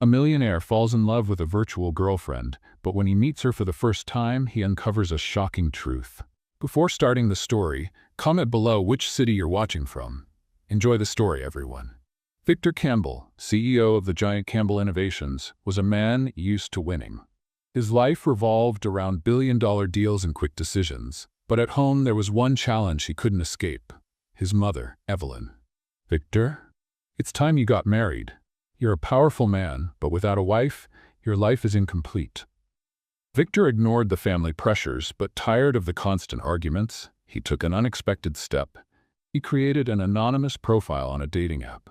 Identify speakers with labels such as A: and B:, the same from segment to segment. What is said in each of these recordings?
A: A millionaire falls in love with a virtual girlfriend, but when he meets her for the first time, he uncovers a shocking truth. Before starting the story, comment below which city you're watching from. Enjoy the story, everyone. Victor Campbell, CEO of the giant Campbell Innovations, was a man used to winning. His life revolved around billion-dollar deals and quick decisions, but at home there was one challenge he couldn't escape: his mother, Evelyn. "Victor, it's time you got married. You're a powerful man, but without a wife, your life is incomplete." Victor ignored the family pressures, but tired of the constant arguments, he took an unexpected step. He created an anonymous profile on a dating app.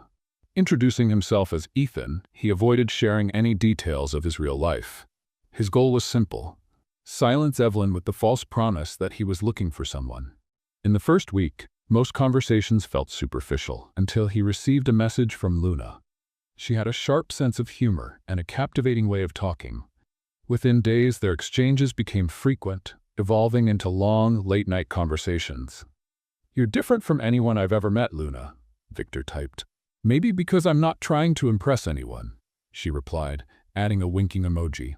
A: Introducing himself as Ethan, he avoided sharing any details of his real life. His goal was simple: silence Evelyn with the false promise that he was looking for someone. In the first week, most conversations felt superficial until he received a message from Luna. She had a sharp sense of humor and a captivating way of talking. Within days, their exchanges became frequent, evolving into long, late-night conversations. "You're different from anyone I've ever met, Luna," Victor typed. "Maybe because I'm not trying to impress anyone," she replied, adding a winking emoji.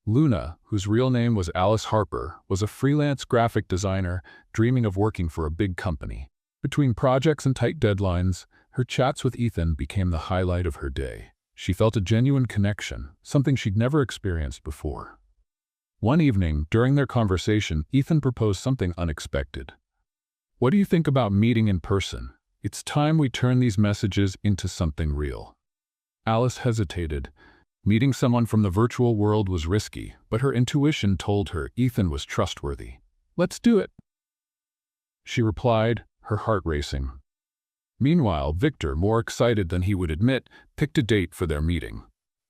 A: Luna, whose real name was Alice Harper, was a freelance graphic designer dreaming of working for a big company. Between projects and tight deadlines, her chats with Ethan became the highlight of her day. She felt a genuine connection, something she'd never experienced before. One evening, during their conversation, Ethan proposed something unexpected. "What do you think about meeting in person? It's time we turn these messages into something real." Alice hesitated. Meeting someone from the virtual world was risky, but her intuition told her Ethan was trustworthy. "Let's do it," she replied, her heart racing. Meanwhile, Victor, more excited than he would admit, picked a date for their meeting.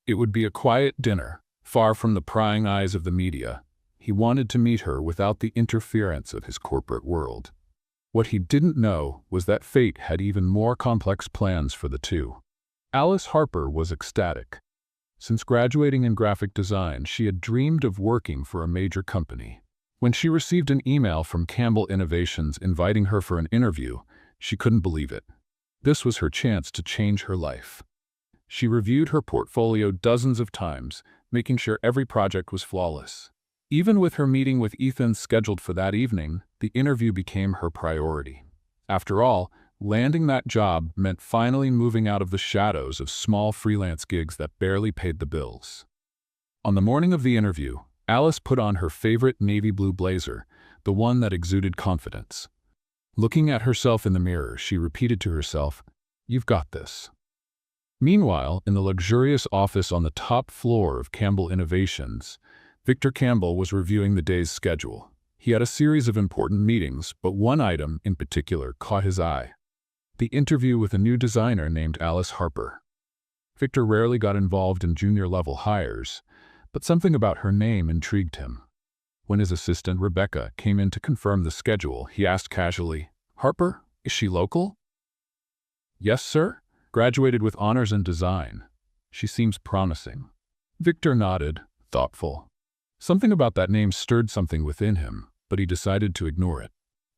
A: It would be a quiet dinner, far from the prying eyes of the media. He wanted to meet her without the interference of his corporate world. What he didn't know was that fate had even more complex plans for the two. Alice Harper was ecstatic. Since graduating in graphic design, she had dreamed of working for a major company. When she received an email from Campbell Innovations inviting her for an interview, she couldn't believe it. This was her chance to change her life. She reviewed her portfolio dozens of times, making sure every project was flawless. Even with her meeting with Ethan scheduled for that evening, the interview became her priority. After all, landing that job meant finally moving out of the shadows of small freelance gigs that barely paid the bills. On the morning of the interview, Alice put on her favorite navy blue blazer, the one that exuded confidence. Looking at herself in the mirror, she repeated to herself, "You've got this." Meanwhile, in the luxurious office on the top floor of Campbell Innovations, Victor Campbell was reviewing the day's schedule. He had a series of important meetings, but one item in particular caught his eye: the interview with a new designer named Alice Harper. Victor rarely got involved in junior-level hires, but something about her name intrigued him. When his assistant, Rebecca, came in to confirm the schedule, he asked casually, "Harper, is she local?" "Yes, sir. Graduated with honors in design. She seems promising." Victor nodded, thoughtful. Something about that name stirred something within him, but he decided to ignore it.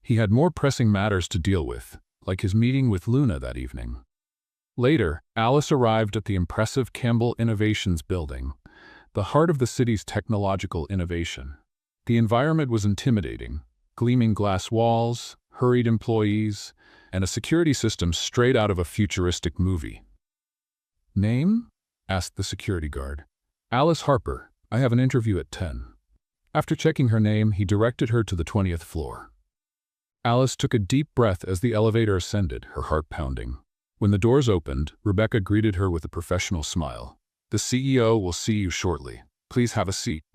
A: He had more pressing matters to deal with, like his meeting with Luna that evening. Later, Alice arrived at the impressive Campbell Innovations building, the heart of the city's technological innovation. The environment was intimidating: gleaming glass walls, hurried employees, and a security system straight out of a futuristic movie. "Name?" asked the security guard. "Alice Harper. I have an interview at 10. After checking her name, he directed her to the 20th floor. Alice took a deep breath as the elevator ascended, her heart pounding. When the doors opened, Rebecca greeted her with a professional smile. "The CEO will see you shortly. Please have a seat."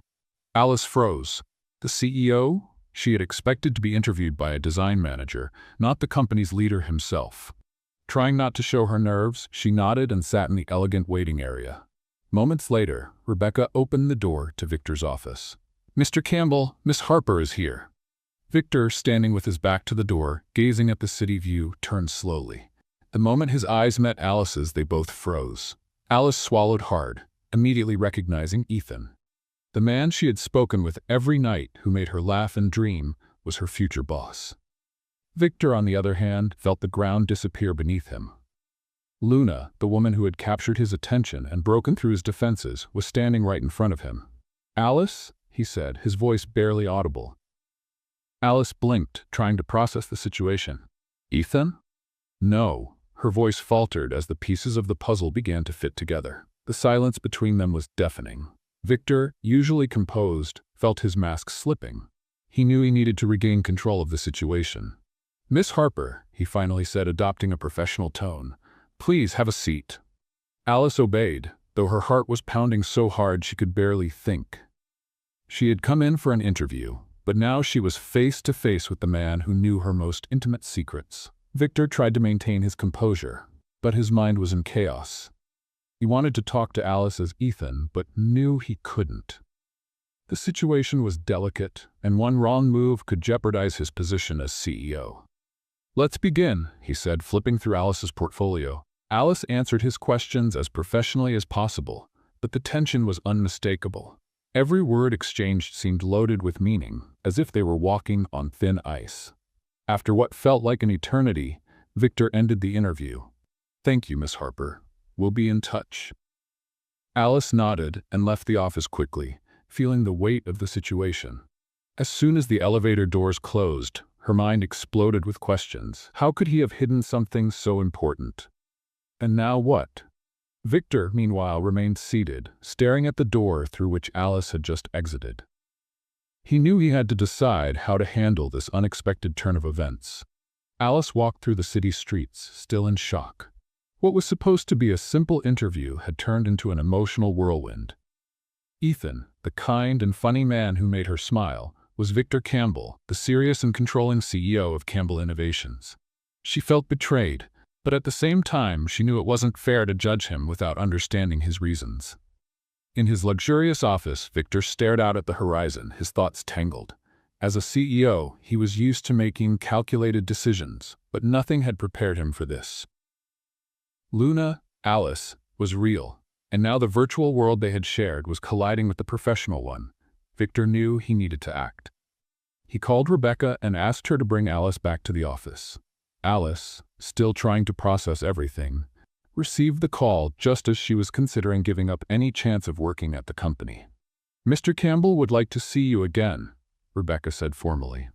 A: Alice froze. The CEO? She had expected to be interviewed by a design manager, not the company's leader himself. Trying not to show her nerves, she nodded and sat in the elegant waiting area. Moments later, Rebecca opened the door to Victor's office. "Mr. Campbell, Miss Harper is here." Victor, standing with his back to the door, gazing at the city view, turned slowly. The moment his eyes met Alice's, they both froze. Alice swallowed hard, immediately recognizing Ethan. The man she had spoken with every night, who made her laugh and dream, was her future boss. Victor, on the other hand, felt the ground disappear beneath him. Luna, the woman who had captured his attention and broken through his defenses, was standing right in front of him. "Alice?" he said, his voice barely audible. Alice blinked, trying to process the situation. "Ethan?" "No." Her voice faltered as the pieces of the puzzle began to fit together. The silence between them was deafening. Victor, usually composed, felt his mask slipping. He knew he needed to regain control of the situation. "Miss Harper," he finally said, adopting a professional tone, "please have a seat." Alice obeyed, though her heart was pounding so hard she could barely think. She had come in for an interview, but now she was face to face with the man who knew her most intimate secrets. Victor tried to maintain his composure, but his mind was in chaos. He wanted to talk to Alice as Ethan, but knew he couldn't. The situation was delicate, and one wrong move could jeopardize his position as CEO. "Let's begin," he said, flipping through Alice's portfolio. Alice answered his questions as professionally as possible, but the tension was unmistakable. Every word exchanged seemed loaded with meaning, as if they were walking on thin ice. After what felt like an eternity, Victor ended the interview. "Thank you, Miss Harper. We'll be in touch." Alice nodded and left the office quickly, feeling the weight of the situation. As soon as the elevator doors closed, her mind exploded with questions. How could he have hidden something so important? And now what? Victor, meanwhile, remained seated, staring at the door through which Alice had just exited. He knew he had to decide how to handle this unexpected turn of events. Alice walked through the city streets, still in shock. What was supposed to be a simple interview had turned into an emotional whirlwind. Ethan, the kind and funny man who made her smile, was Victor Campbell, the serious and controlling CEO of Campbell Innovations. She felt betrayed, but at the same time she knew it wasn't fair to judge him without understanding his reasons. In his luxurious office, Victor stared out at the horizon, his thoughts tangled. As a CEO, he was used to making calculated decisions, but nothing had prepared him for this. Luna, Alice, was real, and now the virtual world they had shared was colliding with the professional one. Victor knew he needed to act. He called Rebecca and asked her to bring Alice back to the office. Alice, still trying to process everything, received the call just as she was considering giving up any chance of working at the company. "Mr. Campbell would like to see you again," Rebecca said formally.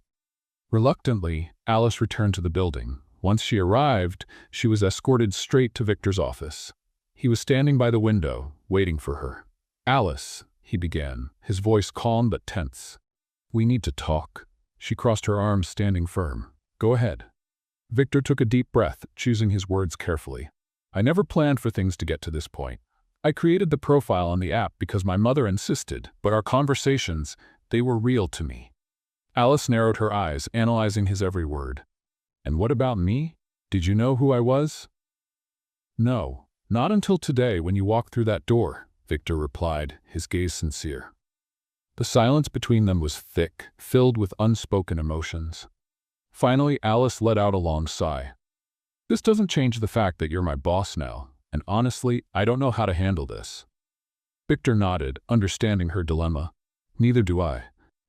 A: Reluctantly, Alice returned to the building. Once she arrived, she was escorted straight to Victor's office. He was standing by the window, waiting for her. "Alice," he began, his voice calm but tense. "We need to talk." She crossed her arms, standing firm. "Go ahead." Victor took a deep breath, choosing his words carefully. "I never planned for things to get to this point. I created the profile on the app because my mother insisted, but our conversations, they were real to me." Alice narrowed her eyes, analyzing his every word. "And what about me? Did you know who I was?" "No, not until today when you walked through that door," Victor replied, his gaze sincere. The silence between them was thick, filled with unspoken emotions. Finally, Alice let out a long sigh. "This doesn't change the fact that you're my boss now, and honestly, I don't know how to handle this." Victor nodded, understanding her dilemma. "Neither do I.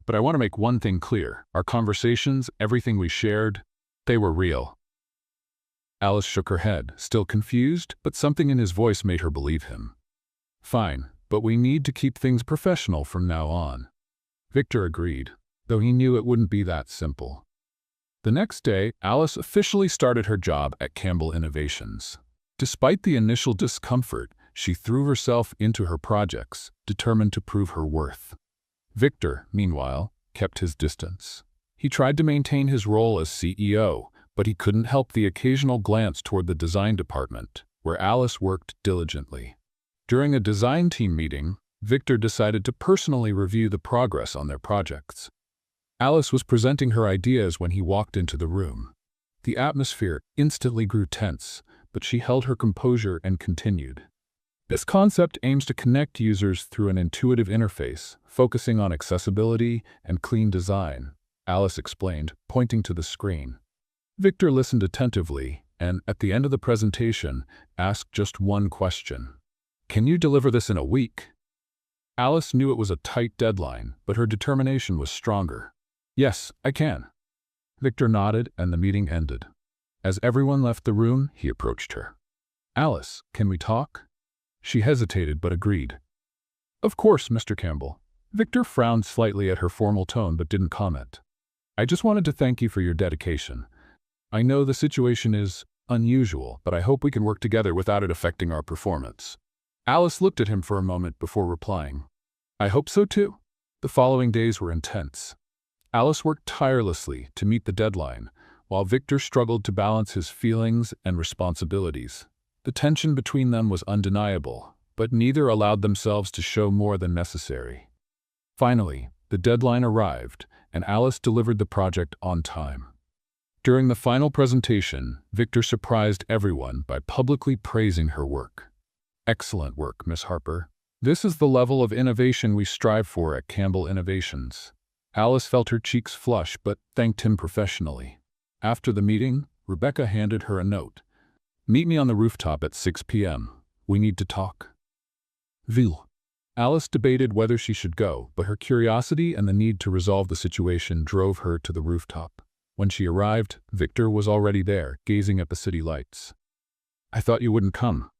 A: But I want to make one thing clear. Our conversations, everything we shared, they were real." Alice shook her head, still confused, but something in his voice made her believe him. "Fine, but we need to keep things professional from now on." Victor agreed, though he knew it wouldn't be that simple. The next day, Alice officially started her job at Campbell Innovations. Despite the initial discomfort, she threw herself into her projects, determined to prove her worth. Victor, meanwhile, kept his distance. He tried to maintain his role as CEO, but he couldn't help the occasional glance toward the design department, where Alice worked diligently. During a design team meeting, Victor decided to personally review the progress on their projects. Alice was presenting her ideas when he walked into the room. The atmosphere instantly grew tense, but she held her composure and continued. "This concept aims to connect users through an intuitive interface, focusing on accessibility and clean design," Alice explained, pointing to the screen. Victor listened attentively and, at the end of the presentation, asked just one question. "Can you deliver this in a week?" Alice knew it was a tight deadline, but her determination was stronger. "Yes, I can." Victor nodded and the meeting ended. As everyone left the room, he approached her. "Alice, can we talk?" She hesitated but agreed. "Of course, Mr. Campbell." Victor frowned slightly at her formal tone but didn't comment. "I just wanted to thank you for your dedication. I know the situation is unusual, but I hope we can work together without it affecting our performance." Alice looked at him for a moment before replying, "I hope so too." The following days were intense. Alice worked tirelessly to meet the deadline, while Victor struggled to balance his feelings and responsibilities. The tension between them was undeniable, but neither allowed themselves to show more than necessary. Finally, the deadline arrived, and Alice delivered the project on time. During the final presentation, Victor surprised everyone by publicly praising her work. "Excellent work, Miss Harper. This is the level of innovation we strive for at Campbell Innovations." Alice felt her cheeks flush but thanked him professionally. After the meeting, Rebecca handed her a note. "Meet me on the rooftop at 6 p.m. We need to talk." Ville. Alice debated whether she should go, but her curiosity and the need to resolve the situation drove her to the rooftop. When she arrived, Victor was already there, gazing at the city lights. "I thought you wouldn't come,"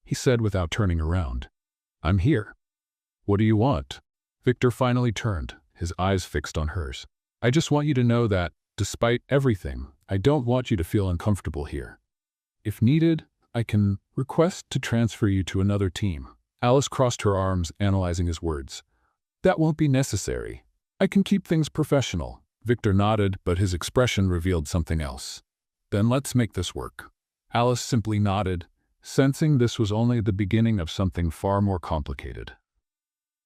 A: he said without turning around. "I'm here." "What do you want?" Victor finally turned, his eyes fixed on hers. "I just want you to know that, despite everything, I don't want you to feel uncomfortable here. If needed, I can request to transfer you to another team." Alice crossed her arms, analyzing his words. "That won't be necessary. I can keep things professional." Victor nodded, but his expression revealed something else. "Then let's make this work." Alice simply nodded, sensing this was only the beginning of something far more complicated.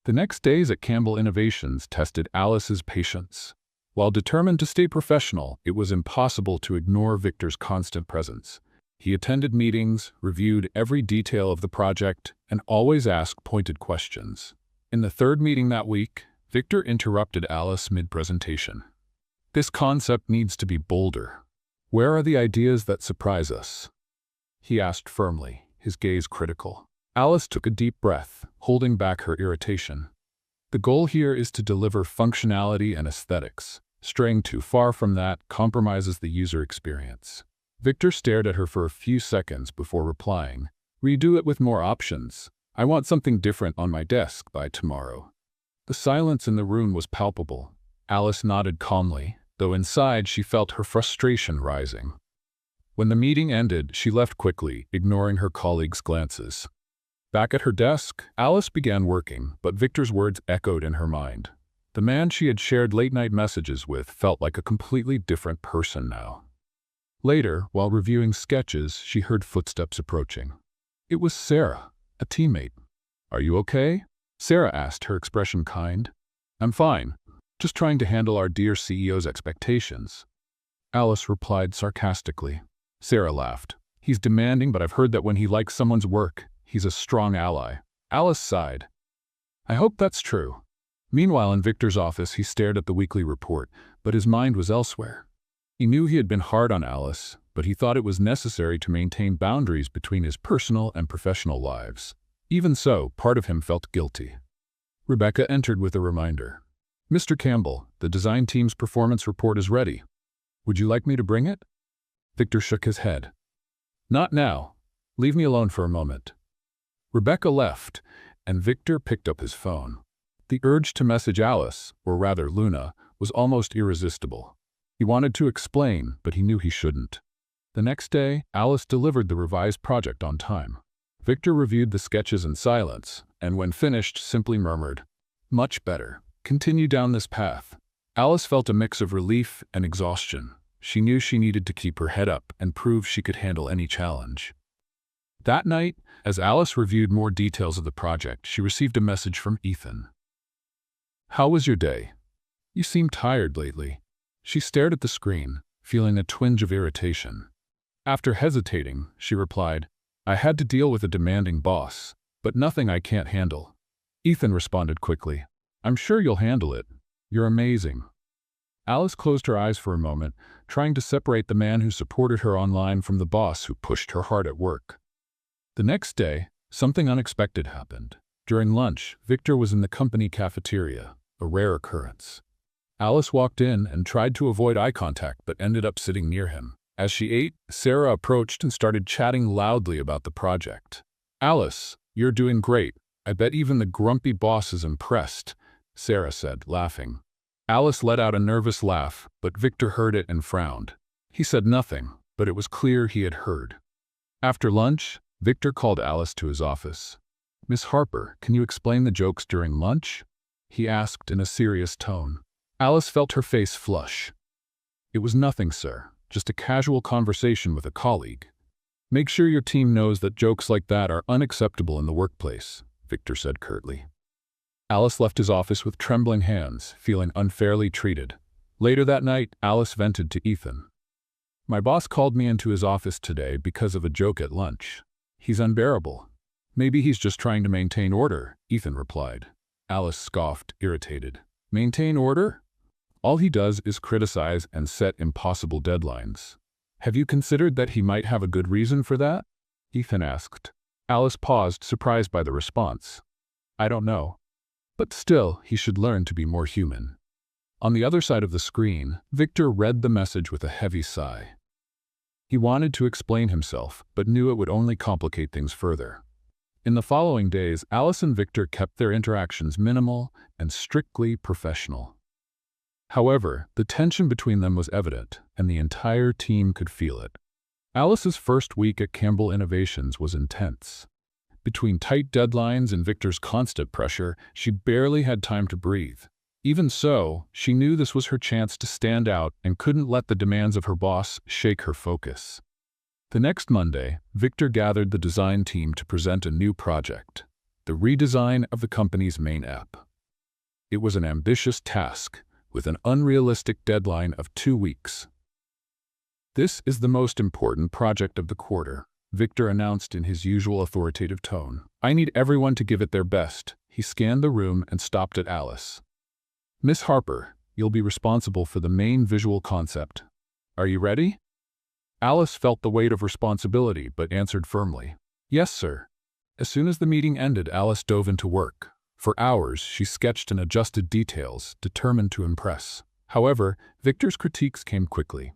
A: The next days at Campbell Innovations tested Alice's patience. While determined to stay professional, it was impossible to ignore Victor's constant presence. He attended meetings, reviewed every detail of the project, and always asked pointed questions. In the third meeting that week, Victor interrupted Alice mid-presentation. "This concept needs to be bolder. Where are the ideas that surprise us?" he asked firmly, his gaze critical. Alice took a deep breath, holding back her irritation. "The goal here is to deliver functionality and aesthetics. Straying too far from that compromises the user experience." Victor stared at her for a few seconds before replying, "Redo it with more options. I want something different on my desk by tomorrow." The silence in the room was palpable. Alice nodded calmly, though inside she felt her frustration rising. When the meeting ended, she left quickly, ignoring her colleagues' glances. Back at her desk, Alice began working, but Victor's words echoed in her mind. The man she had shared late-night messages with felt like a completely different person now. Later, while reviewing sketches, she heard footsteps approaching. It was Sarah, a teammate. "Are you okay?" Sarah asked, her expression kind. "I'm fine. Just trying to handle our dear CEO's expectations." Alice replied sarcastically. Sarah laughed. "He's demanding, but I've heard that when he likes someone's work, he's a strong ally." Alice sighed. "I hope that's true." Meanwhile, in Victor's office, he stared at the weekly report, but his mind was elsewhere. He knew he had been hard on Alice, but he thought it was necessary to maintain boundaries between his personal and professional lives. Even so, part of him felt guilty. Rebecca entered with a reminder. "Mr. Campbell, the design team's performance report is ready. Would you like me to bring it?" Victor shook his head. "Not now. Leave me alone for a moment." Rebecca left, and Victor picked up his phone. The urge to message Alice, or rather Luna, was almost irresistible. He wanted to explain, but he knew he shouldn't. The next day, Alice delivered the revised project on time. Victor reviewed the sketches in silence, and when finished, simply murmured, "Much better. Continue down this path." Alice felt a mix of relief and exhaustion. She knew she needed to keep her head up and prove she could handle any challenge. That night, as Alice reviewed more details of the project, she received a message from Ethan. "How was your day? You seem tired lately." She stared at the screen, feeling a twinge of irritation. After hesitating, she replied, "I had to deal with a demanding boss, but nothing I can't handle." Ethan responded quickly, "I'm sure you'll handle it. You're amazing." Alice closed her eyes for a moment, trying to separate the man who supported her online from the boss who pushed her hard at work. The next day, something unexpected happened. During lunch, Victor was in the company cafeteria, a rare occurrence. Alice walked in and tried to avoid eye contact but ended up sitting near him. As she ate, Sarah approached and started chatting loudly about the project. "Alice, you're doing great. I bet even the grumpy boss is impressed," Sarah said, laughing. Alice let out a nervous laugh, but Victor heard it and frowned. He said nothing, but it was clear he had heard. After lunch, Victor called Alice to his office. "Miss Harper, can you explain the jokes during lunch?" he asked in a serious tone. Alice felt her face flush. "It was nothing, sir. Just a casual conversation with a colleague. Make sure your team knows that jokes like that are unacceptable in the workplace," Victor said curtly. Alice left his office with trembling hands, feeling unfairly treated. Later that night, Alice vented to Ethan. "My boss called me into his office today because of a joke at lunch. He's unbearable." "Maybe he's just trying to maintain order," Ethan replied. Alice scoffed, irritated. "Maintain order? All he does is criticize and set impossible deadlines. Have you considered that he might have a good reason for that?" Ethan asked. Alice paused, surprised by the response. "I don't know. But still, he should learn to be more human." On the other side of the screen, Victor read the message with a heavy sigh. He wanted to explain himself, but knew it would only complicate things further. In the following days, Alice and Victor kept their interactions minimal and strictly professional. However, the tension between them was evident, and the entire team could feel it. Alice's first week at Campbell Innovations was intense. Between tight deadlines and Victor's constant pressure, she barely had time to breathe. Even so, she knew this was her chance to stand out and couldn't let the demands of her boss shake her focus. The next Monday, Victor gathered the design team to present a new project, the redesign of the company's main app. It was an ambitious task, with an unrealistic deadline of 2 weeks. "This is the most important project of the quarter," Victor announced in his usual authoritative tone. "I need everyone to give it their best." He scanned the room and stopped at Alice. "Miss Harper, you'll be responsible for the main visual concept. Are you ready?" Alice felt the weight of responsibility, but answered firmly, "Yes, sir." As soon as the meeting ended, Alice dove into work. For hours, she sketched and adjusted details, determined to impress. However, Victor's critiques came quickly.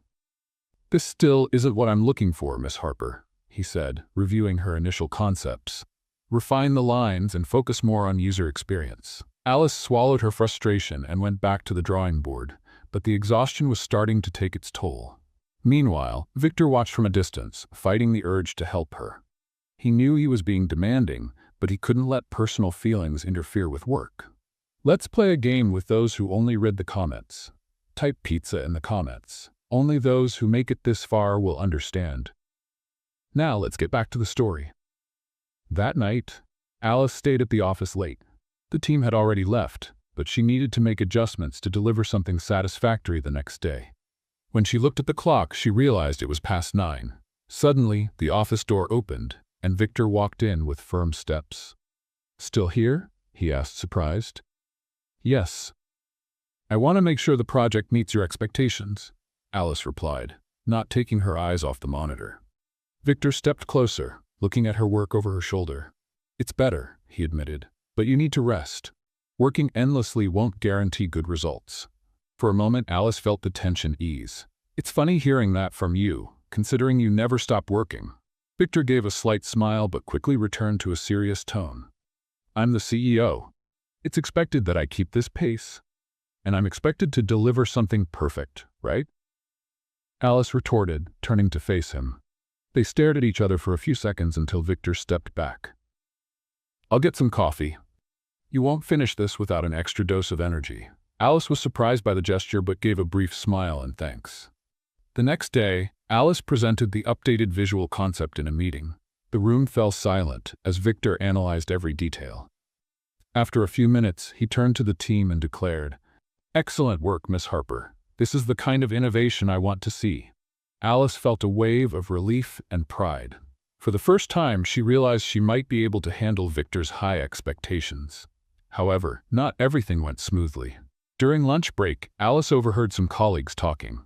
A: "This still isn't what I'm looking for, Miss Harper," he said, reviewing her initial concepts. "Refine the lines and focus more on user experience." Alice swallowed her frustration and went back to the drawing board, but the exhaustion was starting to take its toll. Meanwhile, Victor watched from a distance, fighting the urge to help her. He knew he was being demanding, but he couldn't let personal feelings interfere with work. "Let's play a game with those who only read the comments. Type pizza in the comments. Only those who make it this far will understand." Now let's get back to the story. That night, Alice stayed at the office late. The team had already left, but she needed to make adjustments to deliver something satisfactory the next day. When she looked at the clock, she realized it was past 9. Suddenly, the office door opened, and Victor walked in with firm steps. "Still here?" he asked, surprised. "Yes. I want to make sure the project meets your expectations," Alice replied, not taking her eyes off the monitor. Victor stepped closer, looking at her work over her shoulder. "It's better," he admitted, "but you need to rest. Working endlessly won't guarantee good results." For a moment, Alice felt the tension ease. "It's funny hearing that from you, considering you never stop working." Victor gave a slight smile but quickly returned to a serious tone. "I'm the CEO. It's expected that I keep this pace. And I'm expected to deliver something perfect, right?" Alice retorted, turning to face him. They stared at each other for a few seconds until Victor stepped back. "I'll get some coffee. You won't finish this without an extra dose of energy." Alice was surprised by the gesture but gave a brief smile and thanks. The next day, Alice presented the updated visual concept in a meeting. The room fell silent as Victor analyzed every detail. After a few minutes, he turned to the team and declared, "Excellent work, Miss Harper. This is the kind of innovation I want to see." Alice felt a wave of relief and pride. For the first time, she realized she might be able to handle Victor's high expectations. However, not everything went smoothly. During lunch break, Alice overheard some colleagues talking.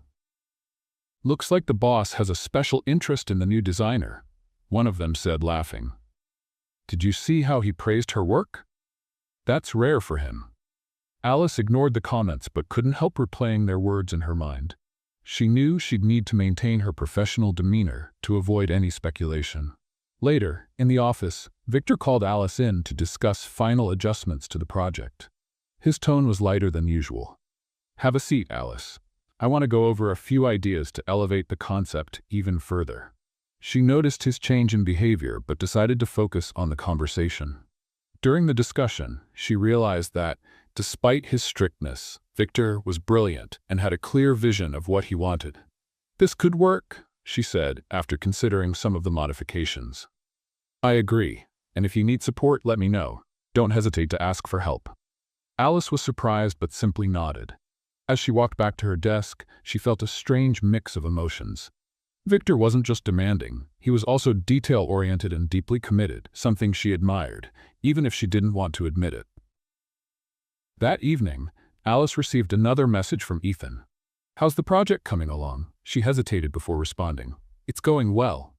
A: "Looks like the boss has a special interest in the new designer," one of them said, laughing. "Did you see how he praised her work? That's rare for him." Alice ignored the comments but couldn't help replaying their words in her mind. She knew she'd need to maintain her professional demeanor to avoid any speculation. Later, in the office, Victor called Alice in to discuss final adjustments to the project. His tone was lighter than usual. "Have a seat, Alice. I want to go over a few ideas to elevate the concept even further." She noticed his change in behavior but decided to focus on the conversation. During the discussion, she realized that, despite his strictness, Victor was brilliant and had a clear vision of what he wanted. "This could work," she said after considering some of the modifications. "I agree, and if you need support, let me know. Don't hesitate to ask for help." Alice was surprised but simply nodded. As she walked back to her desk, she felt a strange mix of emotions. Victor wasn't just demanding, he was also detail-oriented and deeply committed, something she admired, even if she didn't want to admit it. That evening, Alice received another message from Ethan. "How's the project coming along?" She hesitated before responding. "It's going well.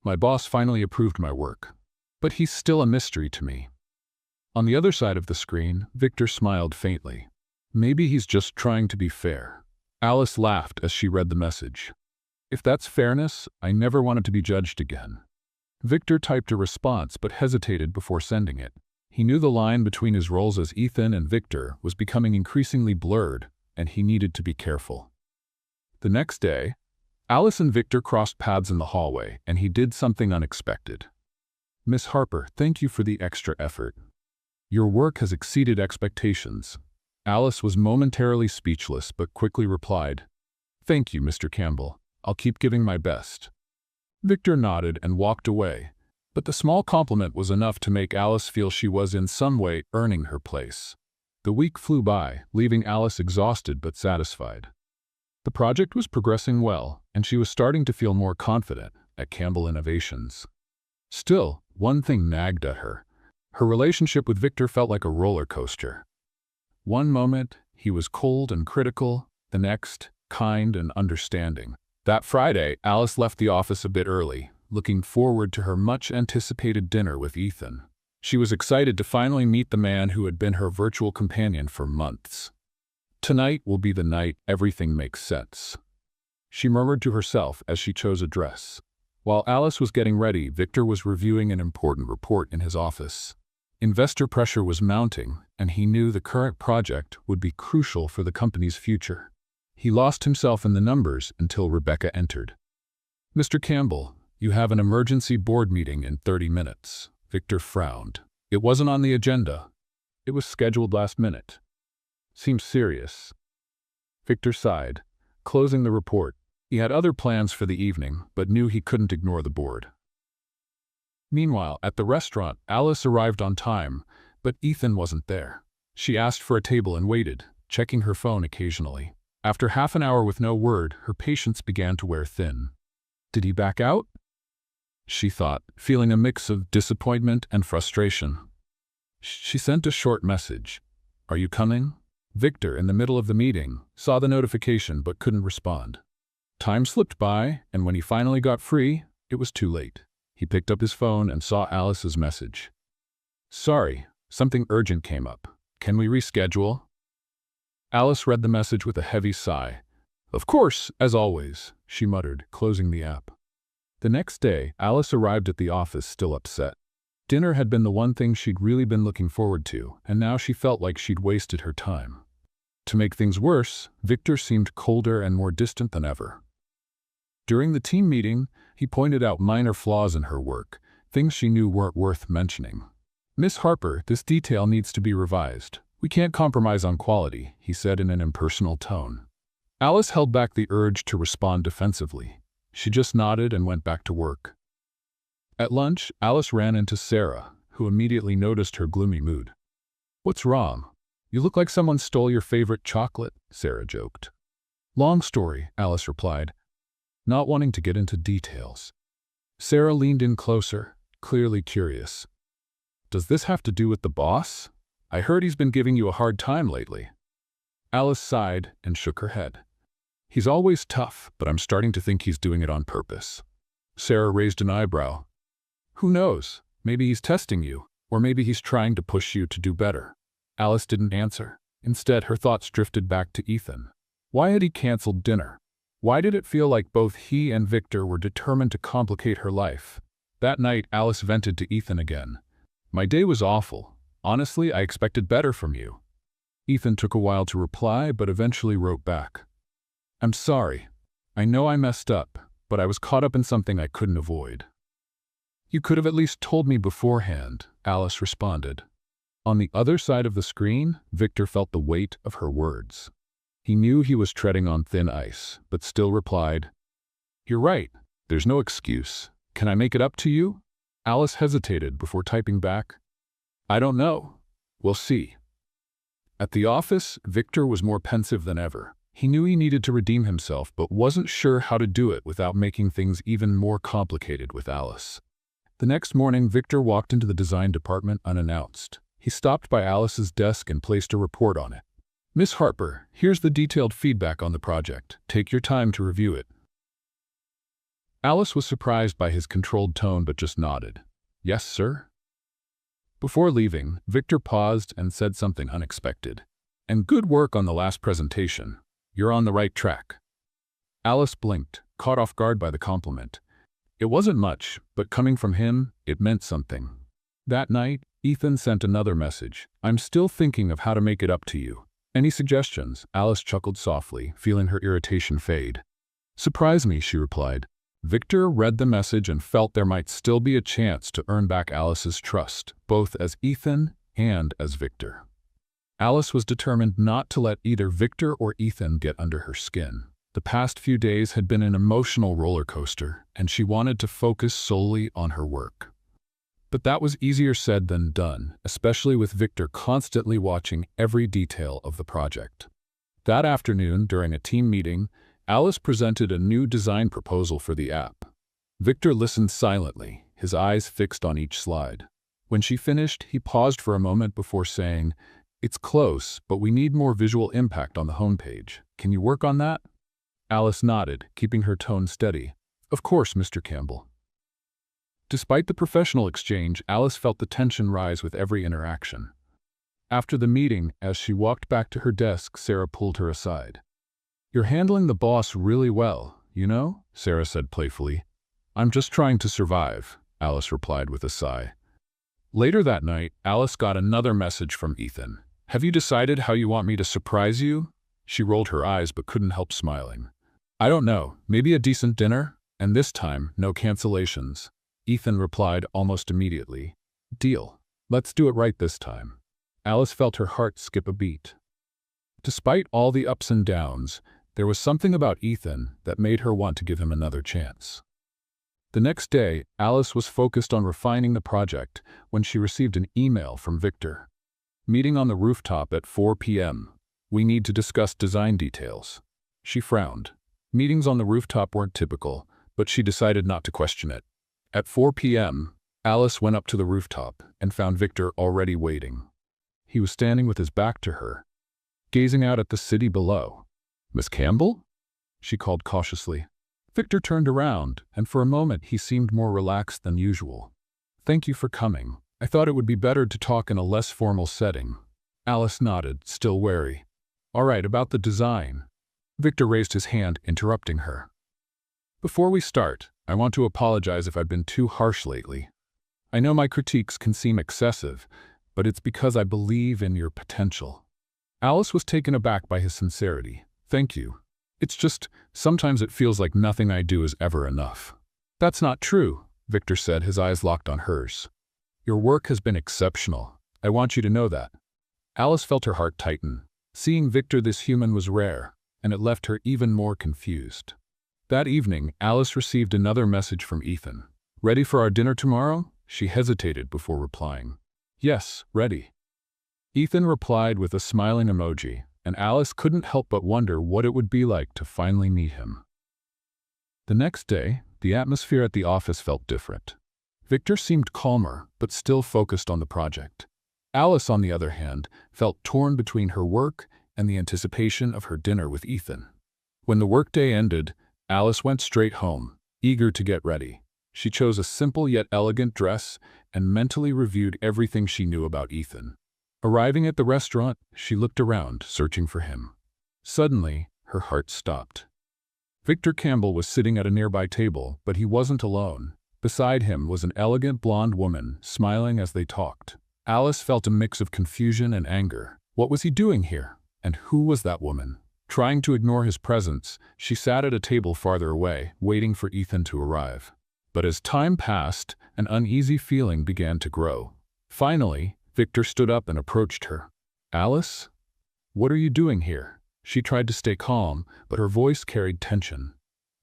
A: My boss finally approved my work. But he's still a mystery to me." On the other side of the screen, Victor smiled faintly. "Maybe he's just trying to be fair." Alice laughed as she read the message. "If that's fairness, I never wanted to be judged again." Victor typed a response but hesitated before sending it. He knew the line between his roles as Ethan and Victor was becoming increasingly blurred, and he needed to be careful. The next day, Alice and Victor crossed paths in the hallway, and he did something unexpected. "Miss Harper, thank you for the extra effort. Your work has exceeded expectations." Alice was momentarily speechless but quickly replied, "Thank you, Mr. Campbell. I'll keep giving my best." Victor nodded and walked away, but the small compliment was enough to make Alice feel she was in some way earning her place. The week flew by, leaving Alice exhausted but satisfied. The project was progressing well, and she was starting to feel more confident at Campbell Innovations. Still, one thing nagged at her. Her relationship with Victor felt like a roller coaster. One moment, he was cold and critical, the next, kind and understanding. That Friday, Alice left the office a bit early, looking forward to her much-anticipated dinner with Ethan. She was excited to finally meet the man who had been her virtual companion for months. "Tonight will be the night everything makes sense," she murmured to herself as she chose a dress. While Alice was getting ready, Victor was reviewing an important report in his office. Investor pressure was mounting, and he knew the current project would be crucial for the company's future. He lost himself in the numbers until Rebecca entered. "Mr. Campbell, you have an emergency board meeting in 30 minutes. Victor frowned. It wasn't on the agenda. It was scheduled last minute. "Seems serious." Victor sighed, closing the report. He had other plans for the evening, but knew he couldn't ignore the board. Meanwhile, at the restaurant, Alice arrived on time, but Ethan wasn't there. She asked for a table and waited, checking her phone occasionally. After half an hour with no word, her patience began to wear thin. Did he back out? She thought, feeling a mix of disappointment and frustration. She sent a short message. "Are you coming?" Victor, in the middle of the meeting, saw the notification but couldn't respond. Time slipped by, and when he finally got free, it was too late. He picked up his phone and saw Alice's message. "Sorry, something urgent came up. Can we reschedule?" Alice read the message with a heavy sigh. "Of course, as always," she muttered, closing the app. The next day, Alice arrived at the office still upset. Dinner had been the one thing she'd really been looking forward to, and now she felt like she'd wasted her time. To make things worse, Victor seemed colder and more distant than ever. During the team meeting, he pointed out minor flaws in her work, things she knew weren't worth mentioning. "Miss Harper, this detail needs to be revised. We can't compromise on quality," he said in an impersonal tone. Alice held back the urge to respond defensively. She just nodded and went back to work. At lunch, Alice ran into Sarah, who immediately noticed her gloomy mood. "What's wrong? You look like someone stole your favorite chocolate," Sarah joked. "Long story," Alice replied, not wanting to get into details. Sarah leaned in closer, clearly curious. "Does this have to do with the boss? I heard he's been giving you a hard time lately." Alice sighed and shook her head. "He's always tough, but I'm starting to think he's doing it on purpose." Sarah raised an eyebrow. "Who knows? Maybe he's testing you, or maybe he's trying to push you to do better." Alice didn't answer. Instead, her thoughts drifted back to Ethan. Why had he canceled dinner? Why did it feel like both he and Victor were determined to complicate her life? That night, Alice vented to Ethan again. My day was awful. Honestly, I expected better from you. Ethan took a while to reply, but eventually wrote back. I'm sorry. I know I messed up, but I was caught up in something I couldn't avoid. You could have at least told me beforehand, Alice responded. On the other side of the screen, Victor felt the weight of her words. He knew he was treading on thin ice, but still replied, You're right. There's no excuse. Can I make it up to you? Alice hesitated before typing back, I don't know. We'll see. At the office, Victor was more pensive than ever. He knew he needed to redeem himself, but wasn't sure how to do it without making things even more complicated with Alice. The next morning, Victor walked into the design department unannounced. He stopped by Alice's desk and placed a report on it. Miss Harper, here's the detailed feedback on the project. Take your time to review it. Alice was surprised by his controlled tone but just nodded. Yes, sir? Before leaving, Victor paused and said something unexpected. And good work on the last presentation. You're on the right track. Alice blinked, caught off guard by the compliment. It wasn't much, but coming from him, it meant something. That night, Ethan sent another message. I'm still thinking of how to make it up to you. Any suggestions? Alice chuckled softly, feeling her irritation fade. Surprise me, she replied. Victor read the message and felt there might still be a chance to earn back Alice's trust, both as Ethan and as Victor. Alice was determined not to let either Victor or Ethan get under her skin. The past few days had been an emotional roller coaster, and she wanted to focus solely on her work. But that was easier said than done, especially with Victor constantly watching every detail of the project. That afternoon, during a team meeting, Alice presented a new design proposal for the app. Victor listened silently, his eyes fixed on each slide. When she finished, he paused for a moment before saying, It's close, but we need more visual impact on the homepage. Can you work on that? Alice nodded, keeping her tone steady. Of course, Mr. Campbell. Despite the professional exchange, Alice felt the tension rise with every interaction. After the meeting, as she walked back to her desk, Sarah pulled her aside. You're handling the boss really well, you know? Sarah said playfully. I'm just trying to survive, Alice replied with a sigh. Later that night, Alice got another message from Ethan. Have you decided how you want me to surprise you? She rolled her eyes but couldn't help smiling. I don't know, maybe a decent dinner? And this time, no cancellations. Ethan replied almost immediately. Deal. Let's do it right this time. Alice felt her heart skip a beat. Despite all the ups and downs, there was something about Ethan that made her want to give him another chance. The next day, Alice was focused on refining the project when she received an email from Victor. Meeting on the rooftop at 4 p.m. We need to discuss design details. She frowned. Meetings on the rooftop weren't typical, but she decided not to question it. At 4 p.m., Alice went up to the rooftop and found Victor already waiting. He was standing with his back to her, gazing out at the city below. Miss Campbell? She called cautiously. Victor turned around, and for a moment he seemed more relaxed than usual. Thank you for coming. I thought it would be better to talk in a less formal setting. Alice nodded, still wary. All right, about the design. Victor raised his hand, interrupting her. Before we start, I want to apologize if I've been too harsh lately. I know my critiques can seem excessive, but it's because I believe in your potential. Alice was taken aback by his sincerity. Thank you. It's just, sometimes it feels like nothing I do is ever enough. That's not true, Victor said, his eyes locked on hers. Your work has been exceptional. I want you to know that. Alice felt her heart tighten. Seeing Victor this human was rare, and it left her even more confused. That evening, Alice received another message from Ethan. Ready for our dinner tomorrow? She hesitated before replying. Yes, ready. Ethan replied with a smiling emoji, and Alice couldn't help but wonder what it would be like to finally meet him. The next day, the atmosphere at the office felt different. Victor seemed calmer, but still focused on the project. Alice, on the other hand, felt torn between her work and the anticipation of her dinner with Ethan. When the workday ended, Alice went straight home, eager to get ready. She chose a simple yet elegant dress and mentally reviewed everything she knew about Ethan. Arriving at the restaurant, she looked around, searching for him. Suddenly, her heart stopped. Victor Campbell was sitting at a nearby table, but he wasn't alone. Beside him was an elegant blonde woman, smiling as they talked. Alice felt a mix of confusion and anger. What was he doing here? And who was that woman? Trying to ignore his presence, she sat at a table farther away, waiting for Ethan to arrive. But as time passed, an uneasy feeling began to grow. Finally, Victor stood up and approached her. "Alice? What are you doing here?" She tried to stay calm, but her voice carried tension.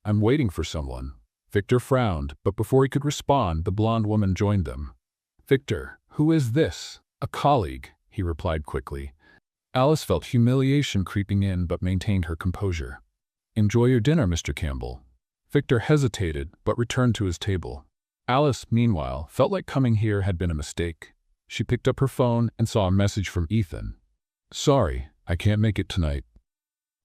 A: "I'm waiting for someone." Victor frowned, but before he could respond, the blonde woman joined them. "Victor, who is this?" "A colleague," he replied quickly. Alice felt humiliation creeping in but maintained her composure. "Enjoy your dinner, Mr. Campbell." Victor hesitated but returned to his table. Alice, meanwhile, felt like coming here had been a mistake. She picked up her phone and saw a message from Ethan. "Sorry, I can't make it tonight."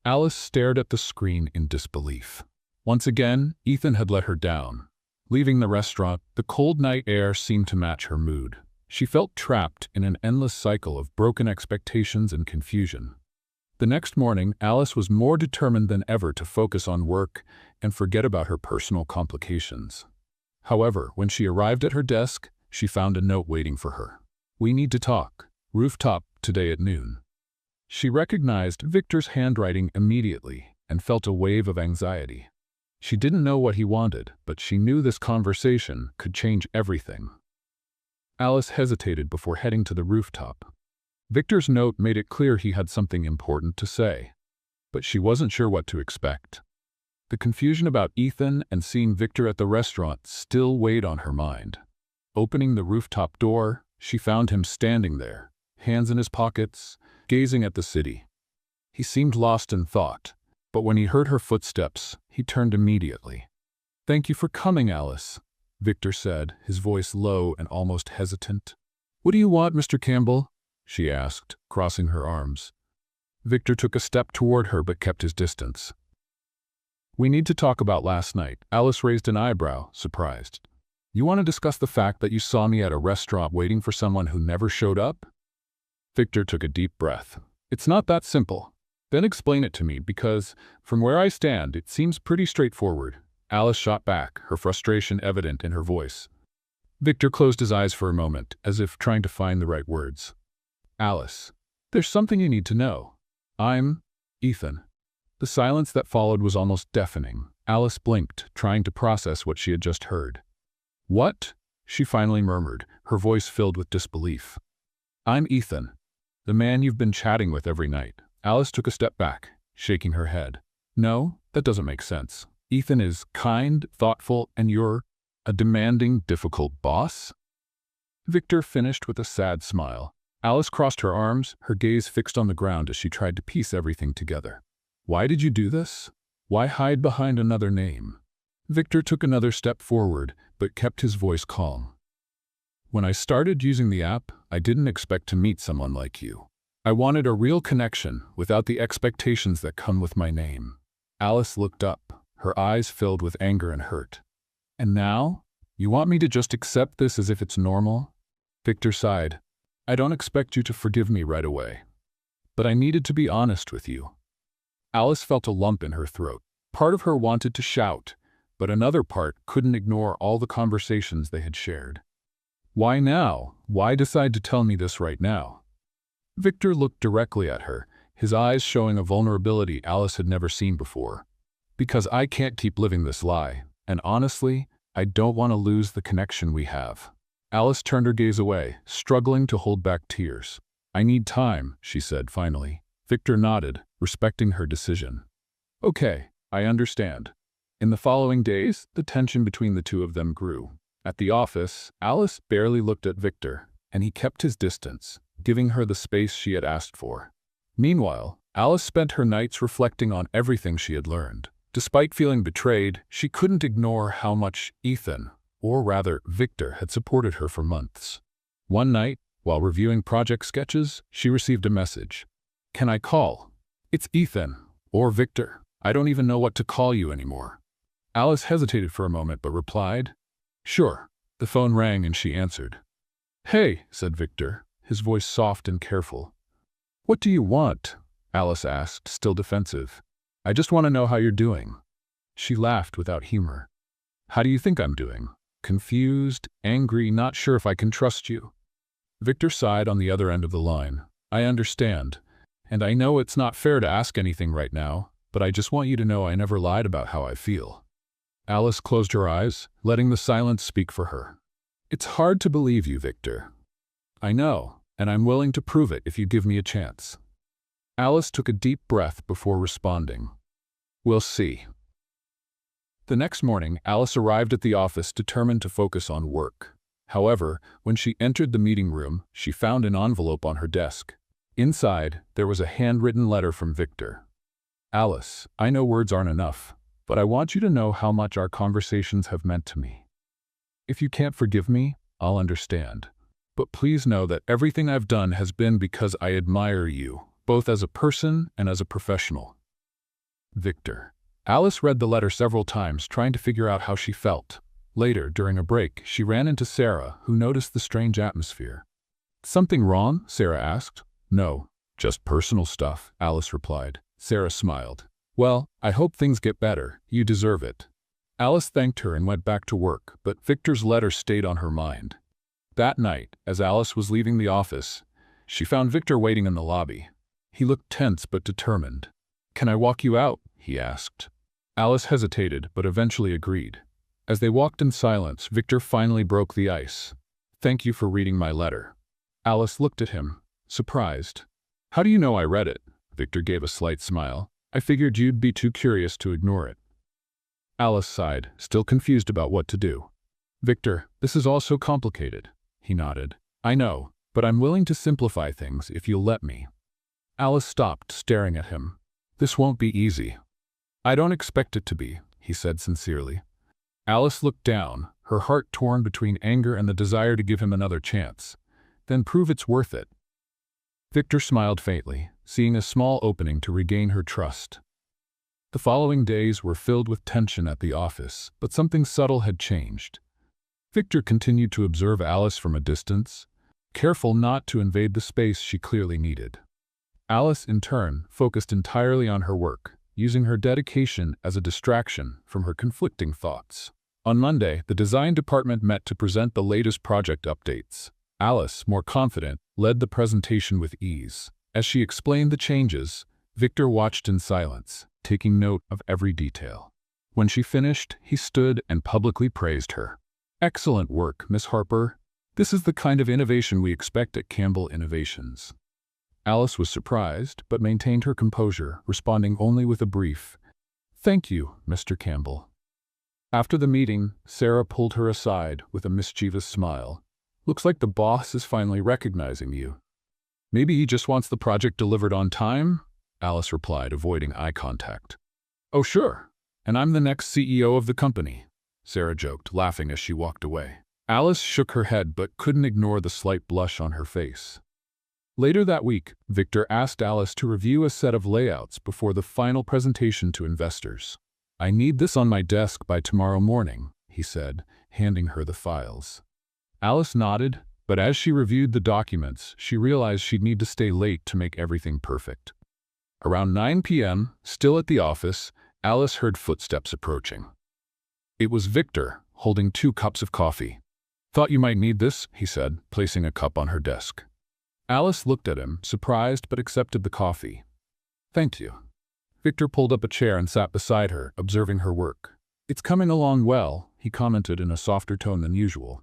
A: Alice stared at the screen in disbelief. Once again, Ethan had let her down. Leaving the restaurant, the cold night air seemed to match her mood. She felt trapped in an endless cycle of broken expectations and confusion. The next morning, Alice was more determined than ever to focus on work and forget about her personal complications. However, when she arrived at her desk, she found a note waiting for her. "We need to talk. Rooftop, today at noon." She recognized Victor's handwriting immediately and felt a wave of anxiety. She didn't know what he wanted, but she knew this conversation could change everything. Alice hesitated before heading to the rooftop. Victor's note made it clear he had something important to say, but she wasn't sure what to expect. The confusion about Ethan and seeing Victor at the restaurant still weighed on her mind. Opening the rooftop door, she found him standing there, hands in his pockets, gazing at the city. He seemed lost in thought, but when he heard her footsteps, he turned immediately. "Thank you for coming, Alice," Victor said, his voice low and almost hesitant. "What do you want, Mr. Campbell?" she asked, crossing her arms. Victor took a step toward her but kept his distance. "We need to talk about last night." Alice raised an eyebrow, surprised. "You want to discuss the fact that you saw me at a restaurant waiting for someone who never showed up?" Victor took a deep breath. "It's not that simple." "Then explain it to me, because, from where I stand, it seems pretty straightforward." Alice shot back, her frustration evident in her voice. Victor closed his eyes for a moment, as if trying to find the right words. "Alice, there's something you need to know. I'm Ethan." The silence that followed was almost deafening. Alice blinked, trying to process what she had just heard. "What?" she finally murmured, her voice filled with disbelief. "I'm Ethan, the man you've been chatting with every night." Alice took a step back, shaking her head. "No, that doesn't make sense. Ethan is kind, thoughtful, and you're a demanding, difficult boss?" Victor finished with a sad smile. Alice crossed her arms, her gaze fixed on the ground as she tried to piece everything together. "Why did you do this? Why hide behind another name?" Victor took another step forward, but kept his voice calm. "When I started using the app, I didn't expect to meet someone like you. I wanted a real connection without the expectations that come with my name." Alice looked up, her eyes filled with anger and hurt. "And now? You want me to just accept this as if it's normal?" Victor sighed. "I don't expect you to forgive me right away. But I needed to be honest with you." Alice felt a lump in her throat. Part of her wanted to shout, but another part couldn't ignore all the conversations they had shared. "Why now? Why decide to tell me this right now?" Victor looked directly at her, his eyes showing a vulnerability Alice had never seen before. "Because I can't keep living this lie, and honestly, I don't want to lose the connection we have." Alice turned her gaze away, struggling to hold back tears. "I need time," she said finally. Victor nodded, respecting her decision. "Okay, I understand." In the following days, the tension between the two of them grew. At the office, Alice barely looked at Victor, and he kept his distance, giving her the space she had asked for. Meanwhile, Alice spent her nights reflecting on everything she had learned. Despite feeling betrayed, she couldn't ignore how much Ethan, or rather Victor, had supported her for months. One night, while reviewing project sketches, she received a message. "Can I call? It's Ethan, or Victor. I don't even know what to call you anymore." Alice hesitated for a moment but replied, "Sure." The phone rang and she answered. "Hey," said Victor, his voice soft and careful. "What do you want?" Alice asked, still defensive. "I just want to know how you're doing." She laughed without humor. How do you think I'm doing? Confused, angry, not sure if I can trust you? Victor sighed on the other end of the line. I understand. And I know it's not fair to ask anything right now, but I just want you to know I never lied about how I feel. Alice closed her eyes, letting the silence speak for her. It's hard to believe you, Victor. I know, and I'm willing to prove it if you give me a chance. Alice took a deep breath before responding. We'll see. The next morning, Alice arrived at the office determined to focus on work. However, when she entered the meeting room, she found an envelope on her desk. Inside, there was a handwritten letter from Victor. Alice, I know words aren't enough, but I want you to know how much our conversations have meant to me. If you can't forgive me, I'll understand. But please know that everything I've done has been because I admire you, both as a person and as a professional. Victor. Alice read the letter several times, trying to figure out how she felt. Later, during a break, she ran into Sarah, who noticed the strange atmosphere. Something wrong? Sarah asked. No, just personal stuff, Alice replied. Sarah smiled. Well, I hope things get better. You deserve it. Alice thanked her and went back to work, but Victor's letter stayed on her mind. That night, as Alice was leaving the office, she found Victor waiting in the lobby. He looked tense but determined. Can I walk you out? He asked. Alice hesitated, but eventually agreed. As they walked in silence, Victor finally broke the ice. Thank you for reading my letter. Alice looked at him, surprised. How do you know I read it? Victor gave a slight smile. I figured you'd be too curious to ignore it. Alice sighed, still confused about what to do. Victor, this is all so complicated. He nodded. I know, but I'm willing to simplify things if you'll let me. Alice stopped, staring at him. This won't be easy. I don't expect it to be, he said sincerely. Alice looked down, her heart torn between anger and the desire to give him another chance. Then prove it's worth it. Victor smiled faintly, seeing a small opening to regain her trust. The following days were filled with tension at the office, but something subtle had changed. Victor continued to observe Alice from a distance, careful not to invade the space she clearly needed. Alice, in turn, focused entirely on her work, using her dedication as a distraction from her conflicting thoughts. On Monday, the design department met to present the latest project updates. Alice, more confident, led the presentation with ease. As she explained the changes, Victor watched in silence, taking note of every detail. When she finished, he stood and publicly praised her. Excellent work, Miss Harper. This is the kind of innovation we expect at Campbell Innovations. Alice was surprised, but maintained her composure, responding only with a brief, "Thank you, Mr. Campbell." After the meeting, Sarah pulled her aside with a mischievous smile. Looks like the boss is finally recognizing you. Maybe he just wants the project delivered on time? Alice replied, avoiding eye contact. Oh, sure. And I'm the next CEO of the company, Sarah joked, laughing as she walked away. Alice shook her head but couldn't ignore the slight blush on her face. Later that week, Victor asked Alice to review a set of layouts before the final presentation to investors. I need this on my desk by tomorrow morning, he said, handing her the files. Alice nodded, but as she reviewed the documents, she realized she'd need to stay late to make everything perfect. Around 9 p.m., still at the office, Alice heard footsteps approaching. It was Victor, holding 2 cups of coffee. Thought you might need this, he said, placing a cup on her desk. Alice looked at him, surprised but accepted the coffee. Thank you. Victor pulled up a chair and sat beside her, observing her work. It's coming along well, he commented in a softer tone than usual.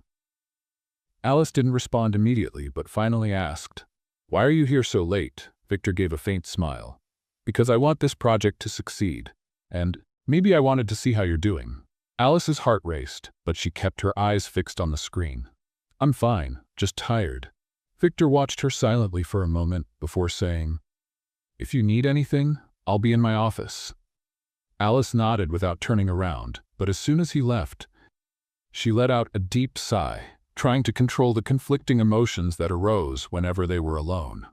A: Alice didn't respond immediately, but finally asked, Why are you here so late? Victor gave a faint smile. Because I want this project to succeed. And maybe I wanted to see how you're doing. Alice's heart raced, but she kept her eyes fixed on the screen. I'm fine, just tired. Victor watched her silently for a moment before saying, If you need anything, I'll be in my office. Alice nodded without turning around, but as soon as he left, she let out a deep sigh, trying to control the conflicting emotions that arose whenever they were alone.